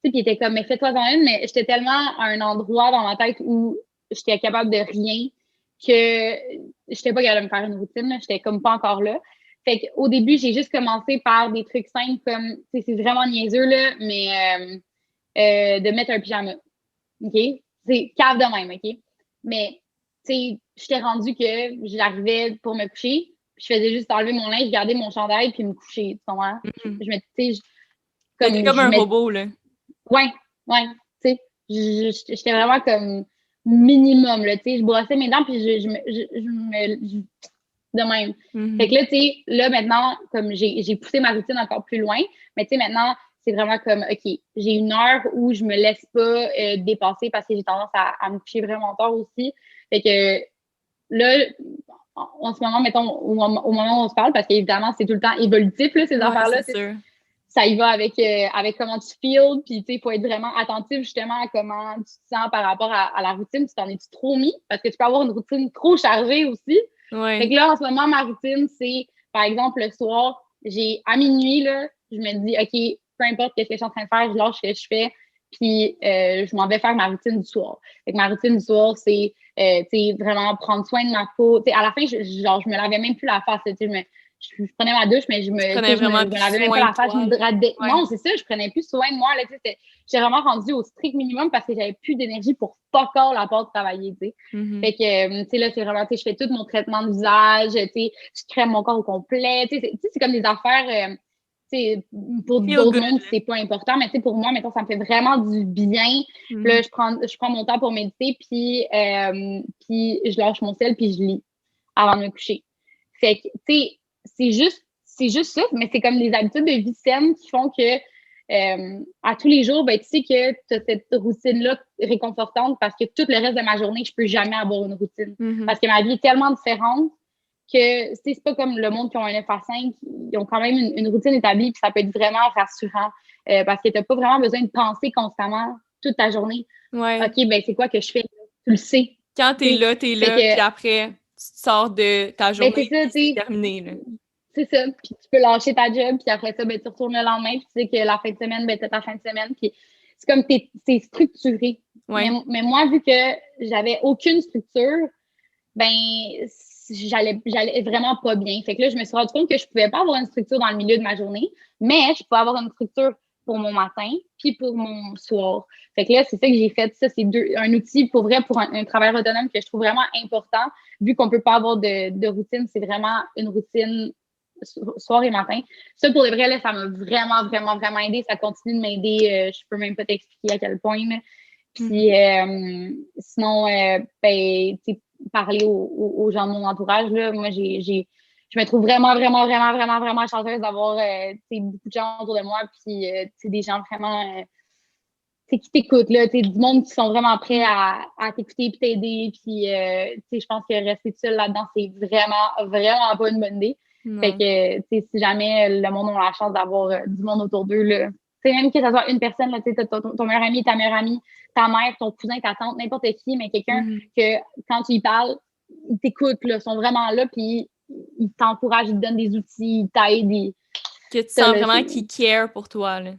tu sais, puis ils étaient comme, mais fais-toi-en une, mais j'étais tellement à un endroit dans ma tête où j'étais capable de rien que j'étais pas capable de me faire une routine, là. J'étais comme pas encore là. Fait qu'au début, j'ai juste commencé par des trucs simples comme, tu sais, c'est vraiment niaiseux, là, mais de mettre un pyjama. OK? C'est cave de même, OK? Mais, tu sais, j'étais rendue que j'arrivais pour me coucher, puis je faisais juste enlever mon linge, garder mon chandail, puis me coucher, tu comprends? Je me, tu sais, T'étais comme un robot, là. Ouais, tu sais, j'étais vraiment comme minimum, là, tu sais, je brossais mes dents, puis de même. Fait que là, tu sais, là, maintenant, comme j'ai poussé ma routine encore plus loin, mais tu sais, maintenant, c'est vraiment comme, OK, j'ai une heure où je me laisse pas dépasser parce que j'ai tendance à me coucher vraiment tard aussi. Fait que là, en ce moment, mettons, au moment où on se parle, parce qu'évidemment, c'est tout le temps évolutif, là, ces affaires-là. C'est sûr. Ça y va avec comment tu feels, puis tu sais, il faut être vraiment attentif justement à comment tu te sens par rapport à la routine. Tu t'en es-tu trop mis? Parce que tu peux avoir une routine trop chargée aussi. Ouais. Fait que là, en ce moment, ma routine, c'est, par exemple, le soir, à minuit, là, je me dis, OK, peu importe ce que je suis en train de faire, je lâche ce que je fais, puis je m'en vais faire ma routine du soir. Fait que ma routine du soir, c'est vraiment prendre soin de ma peau. T'sais, à la fin, je me lavais même plus la face. Je prenais ma douche, mais je me lavais même pas la face, je m'hydratais. Ouais. Non, c'est ça, je prenais plus soin de moi. J'étais vraiment rendue au strict minimum parce que j'avais plus d'énergie pour pas encore la part de travailler. Fait que, là, c'est vraiment, je fais tout mon traitement de visage, je crème mon corps au complet. C'est comme des affaires. Pour d'autres mondes, c'est pas important, mais pour moi, mettons, ça me fait vraiment du bien. Là, je prends mon temps pour méditer, puis je lâche mon sel, puis je lis avant de me coucher. Fait que, c'est juste ça, mais c'est comme des habitudes de vie saine qui font que à tous les jours, ben, tu sais que tu as cette routine-là réconfortante parce que tout le reste de ma journée, je peux jamais avoir une routine. Parce que ma vie est tellement différente que c'est pas comme le monde qui ont un 9 à 5, ils ont quand même une routine établie, puis ça peut être vraiment rassurant parce que tu n'as pas vraiment besoin de penser constamment toute ta journée. Ouais. OK, ben c'est quoi que je fais? Tu le sais. Quand t'es là, puis après, tu te sors de ta journée, ben c'est terminé. Là. C'est ça, puis tu peux lâcher ta job, puis après ça, ben, tu retournes le lendemain, puis tu sais que la fin de semaine, ben, t'as ta fin de semaine, puis c'est comme c'est structuré. Ouais. Mais moi, vu que j'avais aucune structure, ben j'allais vraiment pas bien. Fait que là, je me suis rendu compte que je pouvais pas avoir une structure dans le milieu de ma journée, mais je pouvais avoir une structure pour mon matin, puis pour mon soir. Fait que là, c'est ça que j'ai fait. Ça, c'est un outil pour vrai, pour un travail autonome que je trouve vraiment important. Vu qu'on peut pas avoir de routine, c'est vraiment une routine soir et matin. Ça, pour le vrai, là, ça m'a vraiment, vraiment, vraiment aidé. Ça continue de m'aider. Je peux même pas t'expliquer à quel point. Là. Puis sinon, ben, parler aux gens de mon entourage, là, moi, je me trouve vraiment, vraiment, vraiment, vraiment, vraiment chanceuse d'avoir beaucoup de gens autour de moi, puis des gens vraiment qui t'écoutent, là, du monde qui sont vraiment prêts à t'écouter et t'aider. Puis je pense que rester seul là-dedans, c'est vraiment, vraiment pas une bonne idée. Non. Fait que si jamais le monde a la chance d'avoir du monde autour d'eux, là, même que ce soit une personne, là, ton meilleur ami, ta meilleure amie, ta mère, ton cousin, ta tante, n'importe qui, mais quelqu'un que quand tu y parles, ils t'écoutent, ils sont vraiment là, puis ils t'encouragent, ils te donnent des outils, ils t'aident. Que tu sens vraiment qu'ils care pour toi. Là.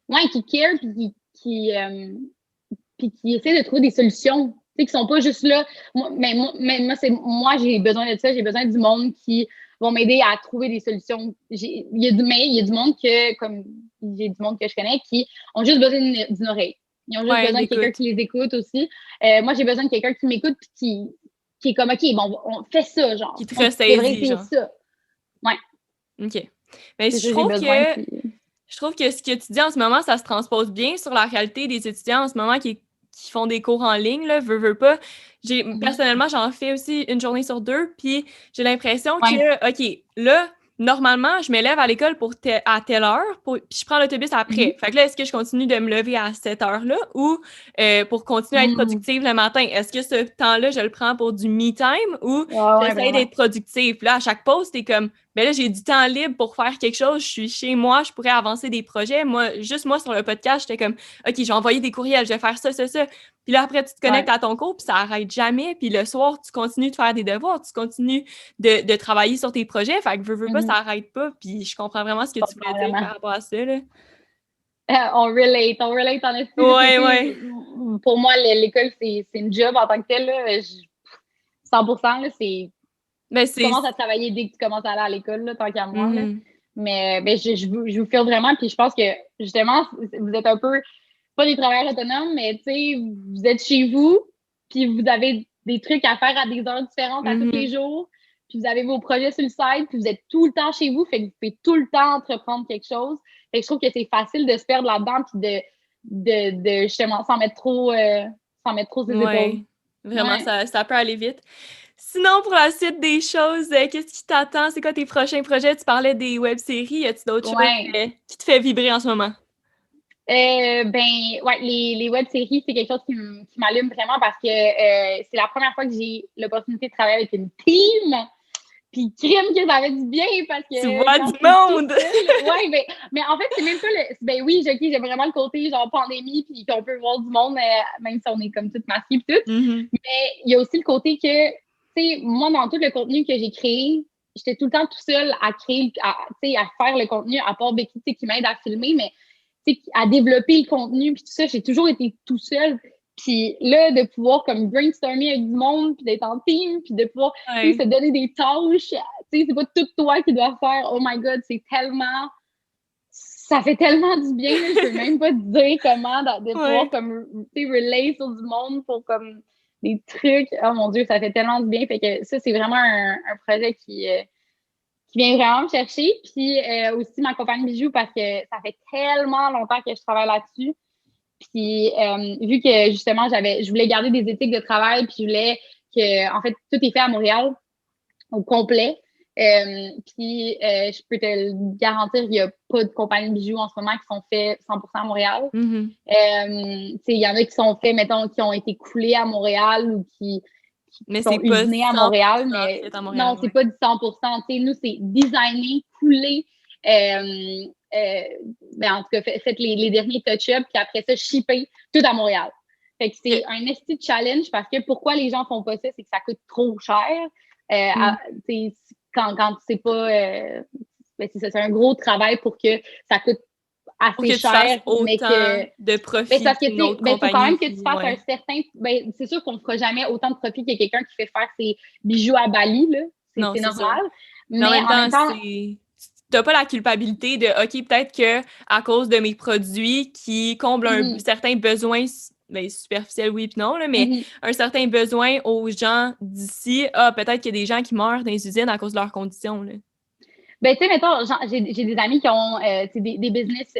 Ouais, qui care, puis qui essaient de trouver des solutions, qui sont pas juste là. Moi, j'ai besoin de ça, j'ai besoin du monde qui vont m'aider à trouver des solutions. Il y a du monde j'ai du monde que je connais qui ont juste besoin d'une oreille. Ils ont juste besoin de quelqu'un qui les écoute aussi. Moi, j'ai besoin de quelqu'un qui m'écoute puis qui est comme, OK, bon, on fait ça, genre. Qui te ressaisit, genre. Ça. Ouais. OK. Mais je trouve que ce que tu dis en ce moment, ça se transpose bien sur la réalité des étudiants en ce moment qui font des cours en ligne, là, veux pas. Personnellement, j'en fais aussi une journée sur 2, puis j'ai l'impression que, OK, là, normalement, je me lève à l'école à telle heure, puis je prends l'autobus après. Fait que là, est-ce que je continue de me lever à cette heure-là ou pour continuer à être productive le matin? Est-ce que ce temps-là, je le prends pour du me-time ou j'essaie d'être productive? Puis là, à chaque pause, t'es comme, ben là, j'ai du temps libre pour faire quelque chose, je suis chez moi, je pourrais avancer des projets. Juste moi, sur le podcast, j'étais comme, OK, je vais envoyer des courriels, je vais faire ça. Puis là, après, tu te connectes à ton cours, puis ça arrête jamais. Puis le soir, tu continues de faire des devoirs, tu continues de travailler sur tes projets. Fait que veux pas, ça arrête pas. Puis je comprends vraiment ce que tu voulais dire par rapport à ça, là. On relate en esti. Ouais. Pour moi, l'école, c'est une job en tant que telle, là. 100%, là, c'est... tu commences à travailler dès que tu commences à aller à l'école, là, tant qu'à moi. Là. Mais je vous file vraiment. Puis je pense que, justement, vous êtes un peu, pas des travailleurs autonomes, mais tu sais, vous êtes chez vous, puis vous avez des trucs à faire à des heures différentes à tous les jours. Puis vous avez vos projets sur le site, puis vous êtes tout le temps chez vous, fait que vous pouvez tout le temps entreprendre quelque chose. Fait que je trouve que c'est facile de se perdre là-dedans, puis de justement s'en mettre trop ses épaules. Vraiment, ça peut aller vite. Sinon, pour la suite des choses, qu'est-ce qui t'attend? C'est quoi tes prochains projets? Tu parlais des web-séries. Y a-tu d'autres choses qui te fait vibrer en ce moment? Les web-séries, c'est quelque chose qui m'allume vraiment parce que c'est la première fois que j'ai l'opportunité de travailler avec une team. Puis crime que ça fait du bien parce que... Tu vois du monde! mais en fait, c'est même pas le... Ben oui, j'aime vraiment le côté genre pandémie puis qu'on peut voir du monde même si on est comme toutes masquées et tout. Mais il y a aussi le côté que, tu sais, moi, dans tout le contenu que j'ai créé, j'étais tout le temps tout seul à créer, à faire le contenu, à part Becky, qui m'aide à filmer, mais à développer le contenu, puis tout ça, j'ai toujours été tout seul. Puis là, de pouvoir comme brainstormer avec du monde, puis d'être en team, puis de pouvoir se donner des tâches, c'est pas tout toi qui dois faire. Oh my God, c'est tellement... Ça fait tellement du bien, là, je peux même pas te dire comment de pouvoir comme, relay sur du monde pour comme des trucs. Oh mon Dieu, ça fait tellement du bien. Fait que ça, c'est vraiment un projet qui vient vraiment me chercher. Puis aussi ma compagnie bijoux parce que ça fait tellement longtemps que je travaille là-dessus. Puis vu que justement, je voulais garder des éthiques de travail, puis je voulais que, en fait, tout est fait à Montréal au complet. Puis je peux te le garantir, il n'y a pas de compagnie de bijoux en ce moment qui sont faits 100% à Montréal. Mm-hmm. Il y en a qui sont faits, mettons, qui ont été coulés à Montréal ou qui sont usinés à Montréal, mais non, c'est pas du 100%. Nous, c'est designé, coulé. En tout cas, faites les derniers touch-ups, puis après ça, shipper tout à Montréal. Fait que c'est un esti challenge parce que pourquoi les gens font pas ça, c'est que ça coûte trop cher. Quand c'est pas... c'est un gros travail pour que ça coûte assez cher, mais que de profit parce que il faut quand même que tu fasses un certain c'est sûr qu'on ne fera jamais autant de profit que quelqu'un qui fait faire ses bijoux à Bali, là. C'est normal. Mais en même temps, t'as pas la culpabilité de OK, peut-être que à cause de mes produits qui comblent un certain besoin superficiel, oui puis non, là, mais un certain besoin aux gens d'ici, peut-être qu'il y a des gens qui meurent dans les usines à cause de leurs conditions, là. Ben, tu sais, mettons, j'ai des amis qui ont des business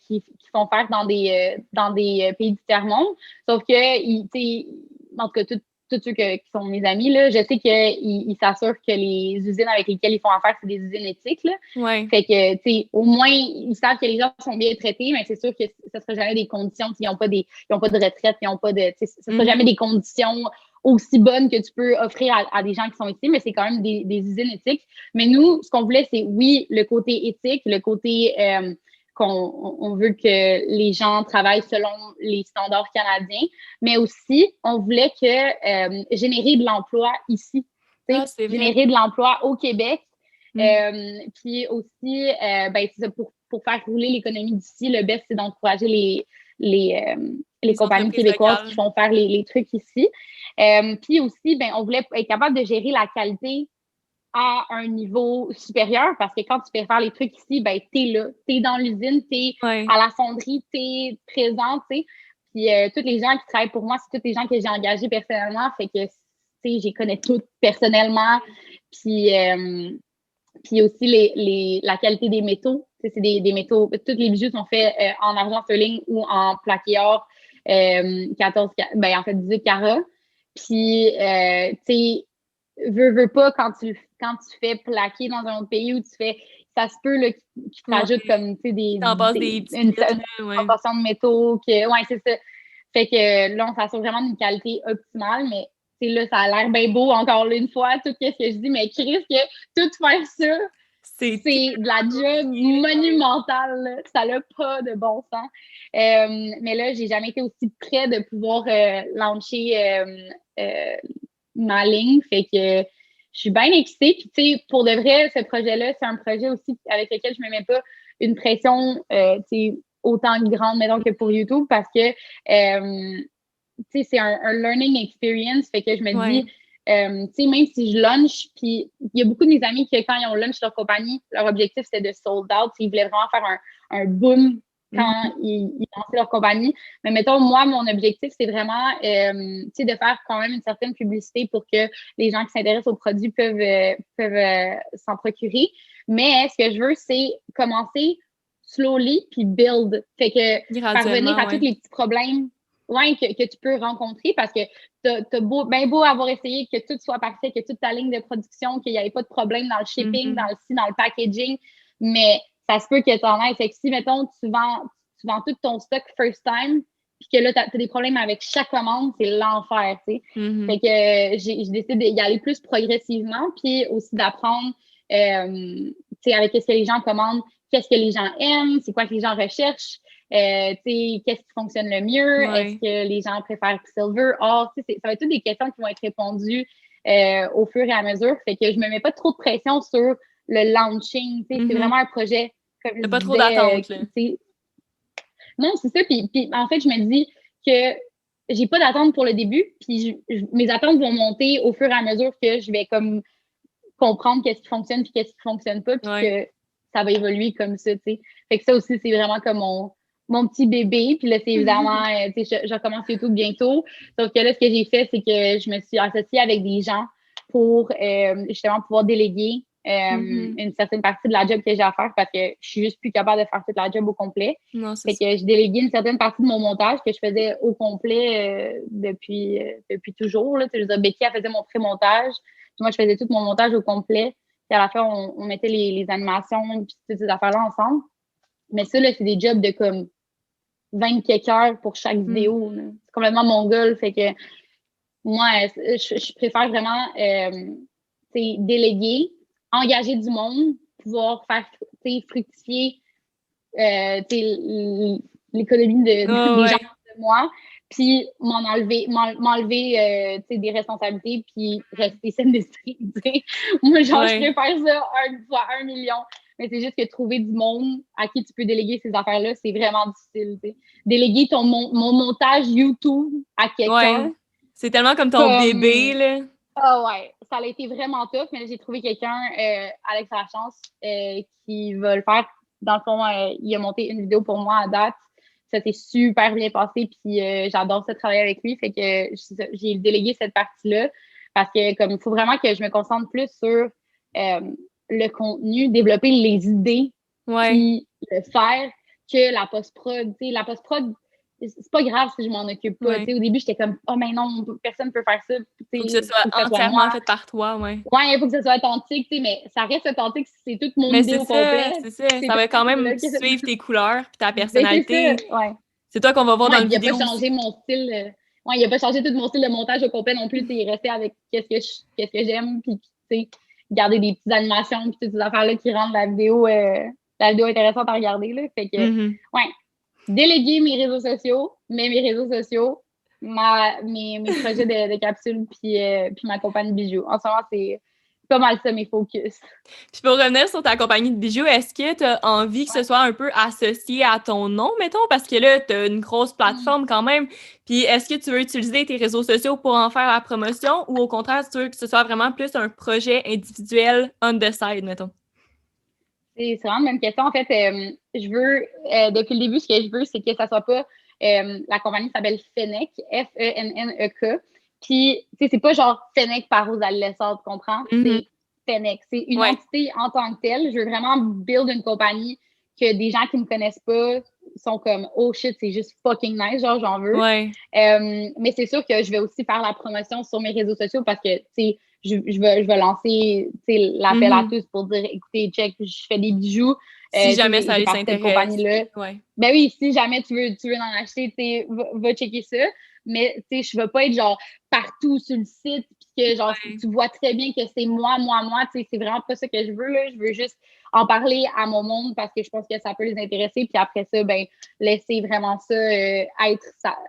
qui font faire dans des pays du tiers-monde. Sauf que, en tout cas, tous ceux qui sont mes amis, là, je sais qu'ils s'assurent que les usines avec lesquelles ils font affaire, c'est des usines éthiques. Là. Ouais. Fait que, tu sais, au moins, ils savent que les gens sont bien traités, mais c'est sûr que ce ne sera jamais des conditions. Ils n'ont pas de retraite, ils n'ont pas de. Ce ne sera jamais des conditions aussi bonnes que tu peux offrir à des gens qui sont ici, mais c'est quand même des usines éthiques. Mais nous, ce qu'on voulait, c'est, oui, le côté éthique, le côté qu'on veut que les gens travaillent selon les standards canadiens, mais aussi, on voulait générer de l'emploi ici, générer de l'emploi au Québec. Puis aussi, c'est ça, pour faire rouler l'économie d'ici, le best, c'est d'encourager les compagnies québécoises qui font faire les trucs ici. Puis aussi, on voulait être capable de gérer la qualité à un niveau supérieur parce que quand tu fais faire les trucs ici, t'es là, t'es dans l'usine, t'es à la fonderie, t'es présent, tu sais. Puis tous les gens qui travaillent pour moi, c'est tous les gens que j'ai engagés personnellement, fait que, tu sais, j'y connais toutes personnellement. Puis aussi la qualité des métaux, c'est des métaux, tous les bijoux sont faits en argent sterling ou en plaqué or 14, en fait 18 carats. Puis, tu sais, veux pas quand tu fais plaquer dans un autre pays où tu fais, ça se peut là, qu'ils te rajoutent comme, tu sais, une proportion de métaux. Ouais, c'est ça. Fait que là, on s'assure vraiment d'une qualité optimale, mais là, ça a l'air bien beau, encore une fois, tout ce que je dis, mais Chris, que tout faire ça, c'est de la job monumentale. Là. Ça n'a pas de bon sens. Mais là, j'ai jamais été aussi près de pouvoir lancer ma ligne. Fait que je suis bien excitée. Puis, tu sais, pour de vrai, ce projet-là, c'est un projet aussi avec lequel je ne me mets pas une pression, autant grande, mettons, que pour YouTube parce que, c'est un learning experience. Fait que je me dis, même si je lunch, puis il y a beaucoup de mes amis qui, quand ils ont lunch leur compagnie, leur objectif, c'était de sold out. Ils voulaient vraiment faire un boom quand ils lançaient leur compagnie. Mais mettons, moi, mon objectif, c'est vraiment de faire quand même une certaine publicité pour que les gens qui s'intéressent aux produits peuvent s'en procurer. Mais ce que je veux, c'est commencer slowly puis build. Fait que parvenir à tous les petits problèmes que tu peux rencontrer parce que t'as beau avoir essayé que tout soit parfait, que toute ta ligne de production, qu'il n'y avait pas de problème dans le shipping, dans le packaging, mais ça se peut que tu en aies. Fait que si, mettons, tu vends tout ton stock first time, puis que là, tu as des problèmes avec chaque commande, c'est l'enfer, tu sais. Fait que j'ai décidé d'y aller plus progressivement, puis aussi d'apprendre, tu sais, avec ce que les gens commandent, qu'est-ce que les gens aiment, c'est quoi que les gens recherchent. Qu'est-ce qui fonctionne le mieux? Est-ce que les gens préfèrent silver, or? Ça va être toutes des questions qui vont être répondues au fur et à mesure. Fait que je me mets pas trop de pression sur le launching. C'est vraiment un projet, comme je T'as pas trop disais, d'attente, là. non, c'est ça. Puis en fait, je me dis que j'ai pas d'attente pour le début. Puis mes attentes vont monter au fur et à mesure que je vais comme comprendre qu'est-ce qui fonctionne puis qu'est-ce qui fonctionne pas. Puis que ça va évoluer comme ça, tu sais. Fait que ça aussi, c'est vraiment comme mon petit bébé. Puis là, c'est évidemment, tu sais, je recommence YouTube bientôt. Sauf que là, ce que j'ai fait, c'est que je me suis associée avec des gens pour justement pouvoir déléguer une certaine partie de la job que j'ai à faire parce que je suis juste plus capable de faire toute la job au complet. Non, c'est Fait ça. que je déléguais une certaine partie de mon montage que je faisais au complet depuis toujours. Là. Tu sais, je veux dire, Becky, elle faisait mon pré-montage. Puis moi, je faisais tout mon montage au complet. Puis à la fin, on mettait les animations puis toutes ces affaires-là ensemble. Mais ça, là, c'est des jobs de comme 20 quelques heures pour chaque vidéo. Là. C'est complètement mongol. Fait que moi, je préfère vraiment déléguer, engager du monde, pouvoir faire fructifier l'économie des gens de moi, puis m'enlever des responsabilités, puis rester saine d'esprit. Moi, genre, je préfère ça fois 1 million. Mais c'est juste que trouver du monde à qui tu peux déléguer ces affaires-là, c'est vraiment difficile. T'sais. Déléguer mon montage YouTube à quelqu'un. Ouais. C'est tellement comme ton bébé, là. Ah ouais, ça a été vraiment tough, mais j'ai trouvé quelqu'un, Alex Lachance, qui va le faire. Dans le fond, il a monté une vidéo pour moi à date. Ça s'est super bien passé, puis j'adore ça travailler avec lui. Fait que j'ai délégué cette partie-là parce que comme il faut vraiment que je me concentre plus sur le contenu, développer les idées, puis le faire que la post-prod. Tu sais, la post-prod, c'est pas grave si je m'en occupe pas. Au début, j'étais comme, oh, mais non, personne peut faire ça. Faut que ce soit entièrement fait par toi, ouais. Ouais, il faut que ce soit authentique, mais ça reste authentique si c'est toute mon mais idée au complet. C'est ça. Ça va quand même suivre tes couleurs puis ta personnalité. C'est ça, ouais. C'est toi qu'on va voir dans le vidéo. Il a pas changé mon style. Ouais, il a pas changé tout mon style de montage au complet non plus. Il est resté avec qu'est-ce que j'aime, puis garder des petites animations, puis toutes ces affaires-là qui rendent la vidéo intéressante à regarder. Là. Fait que, ouais, déléguer mes réseaux sociaux, mais mes réseaux sociaux, mes projets de capsules, puis ma compagnie de bijoux. En ce moment, c'est pas mal ça, mes focus. Puis pour revenir sur ta compagnie de bijoux, est-ce que tu as envie que ce soit un peu associé à ton nom, mettons? Parce que là, tu as une grosse plateforme quand même. Puis est-ce que tu veux utiliser tes réseaux sociaux pour en faire la promotion ou au contraire, tu veux que ce soit vraiment plus un projet individuel on the side, mettons? C'est vraiment une bonne question. En fait, je veux, depuis le début, ce que je veux, c'est que ça soit pas, la compagnie s'appelle Fennec, Fennek. Puis, tu sais, c'est pas genre Fennec par Rosalie Lessard, tu comprends? C'est Fennec. C'est une entité en tant que telle. Je veux vraiment build une compagnie que des gens qui me connaissent pas sont comme, oh shit, c'est juste fucking nice, genre, j'en veux. Mais c'est sûr que je vais aussi faire la promotion sur mes réseaux sociaux parce que, tu sais, je vais lancer l'appel à tous pour dire écoutez, check, je fais des bijoux. Si jamais ça les intéresse. Ouais. Ben oui, si jamais tu veux en acheter, va checker ça. Mais je veux pas être genre partout sur le site puis que genre tu vois très bien que c'est moi, c'est vraiment pas ça que je veux. Là. Je veux juste en parler à mon monde parce que je pense que ça peut les intéresser. Puis après ça, ben laisser vraiment ça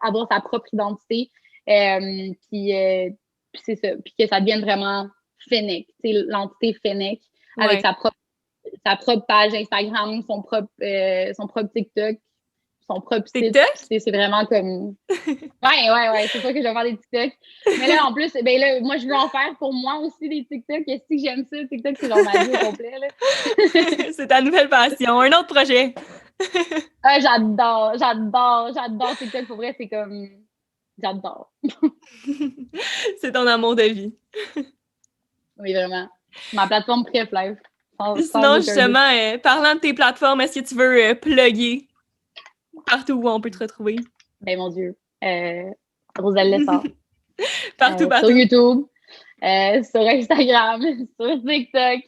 avoir sa propre identité. Puis c'est ça. Puis que ça devienne vraiment Fennec, l'entité Fennec, avec sa propre page Instagram, son propre TikTok, son propre site. C'est vraiment comme. Ouais. C'est sûr que je vais faire des TikTok. Mais là, en plus, ben là, moi, je veux en faire pour moi aussi des TikTok. Est-ce que j'aime ça? TikTok, c'est genre ma vie au complet. Là. C'est ta nouvelle passion. Un autre projet. J'adore TikTok. Pour vrai, c'est comme. J'adore. C'est ton amour de vie. Oui, vraiment. Ma plateforme préférée. Sinon, justement, parlant de tes plateformes, est-ce que tu veux plugger partout où on peut te retrouver? Ben, mon Dieu. Rosalie Lessard. partout. Sur YouTube, sur Instagram, sur TikTok.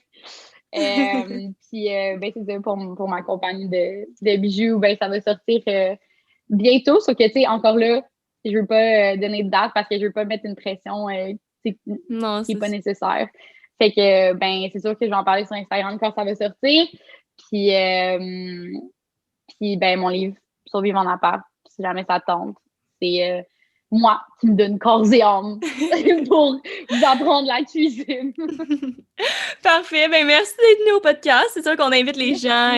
Puis, ben, c'est ça pour ma compagnie de bijoux. Ben, ça va sortir bientôt. Sauf que, tu sais, encore là, je veux pas donner de date parce que je veux pas mettre une pression qui n'est pas nécessaire. Fait que, ben, c'est sûr que je vais en parler sur Instagram quand ça va sortir. Puis, ben, mon livre, Survivre en appart, si jamais ça tente. C'est moi qui me donne corps et âme pour vous apprendre la cuisine. Parfait. Ben, merci d'être venu au podcast. C'est sûr qu'on invite les gens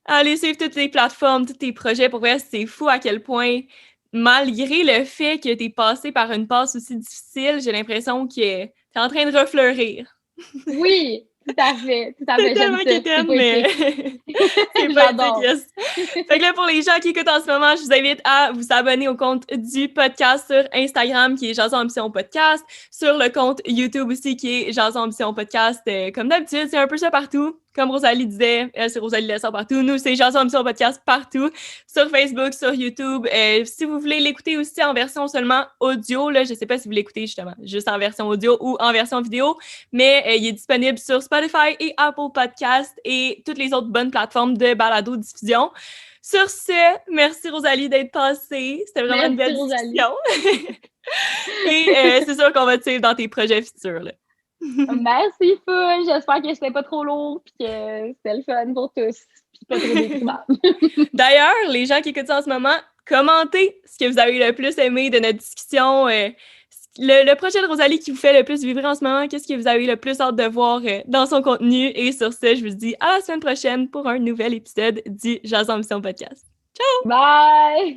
à aller suivre toutes les plateformes, tous tes projets. Pour vrai, c'est fou à quel point, malgré le fait que tu es passé par une passe aussi difficile, j'ai l'impression que tu es en train de refleurir. Oui, tout à fait. C'est tellement quétaine, mais c'est poétique, yes. Fait que là, pour les gens qui écoutent en ce moment, je vous invite à vous abonner au compte du podcast sur Instagram, qui est Jason Ambition Podcast, sur le compte YouTube aussi, qui est Jason Ambition Podcast. Comme d'habitude, c'est un peu ça partout. Comme Rosalie disait, c'est Rosalie Lessard partout. Nous, c'est Jason Ambition Podcast partout. Sur Facebook, sur YouTube. Si vous voulez l'écouter aussi en version seulement audio, là, je sais pas si vous l'écoutez justement juste en version audio ou en version vidéo, mais il est disponible sur Spotify et Apple Podcasts et toutes les autres bonnes plateformes de balado-diffusion. Sur ce, merci Rosalie d'être passée. C'était vraiment une belle discussion. Et c'est sûr qu'on va te suivre dans tes projets futurs, là. Merci, Full. J'espère que c'était pas trop lourd et que c'était le fun pour tous. Puis pas trop déprimant. D'ailleurs, les gens qui écoutent ça en ce moment, commentez ce que vous avez le plus aimé de notre discussion. Le projet de Rosalie qui vous fait le plus vibrer en ce moment, qu'est-ce que vous avez le plus hâte de voir dans son contenu? Et sur ce, je vous dis à la semaine prochaine pour un nouvel épisode du Jason Ambition Podcast. Ciao! Bye!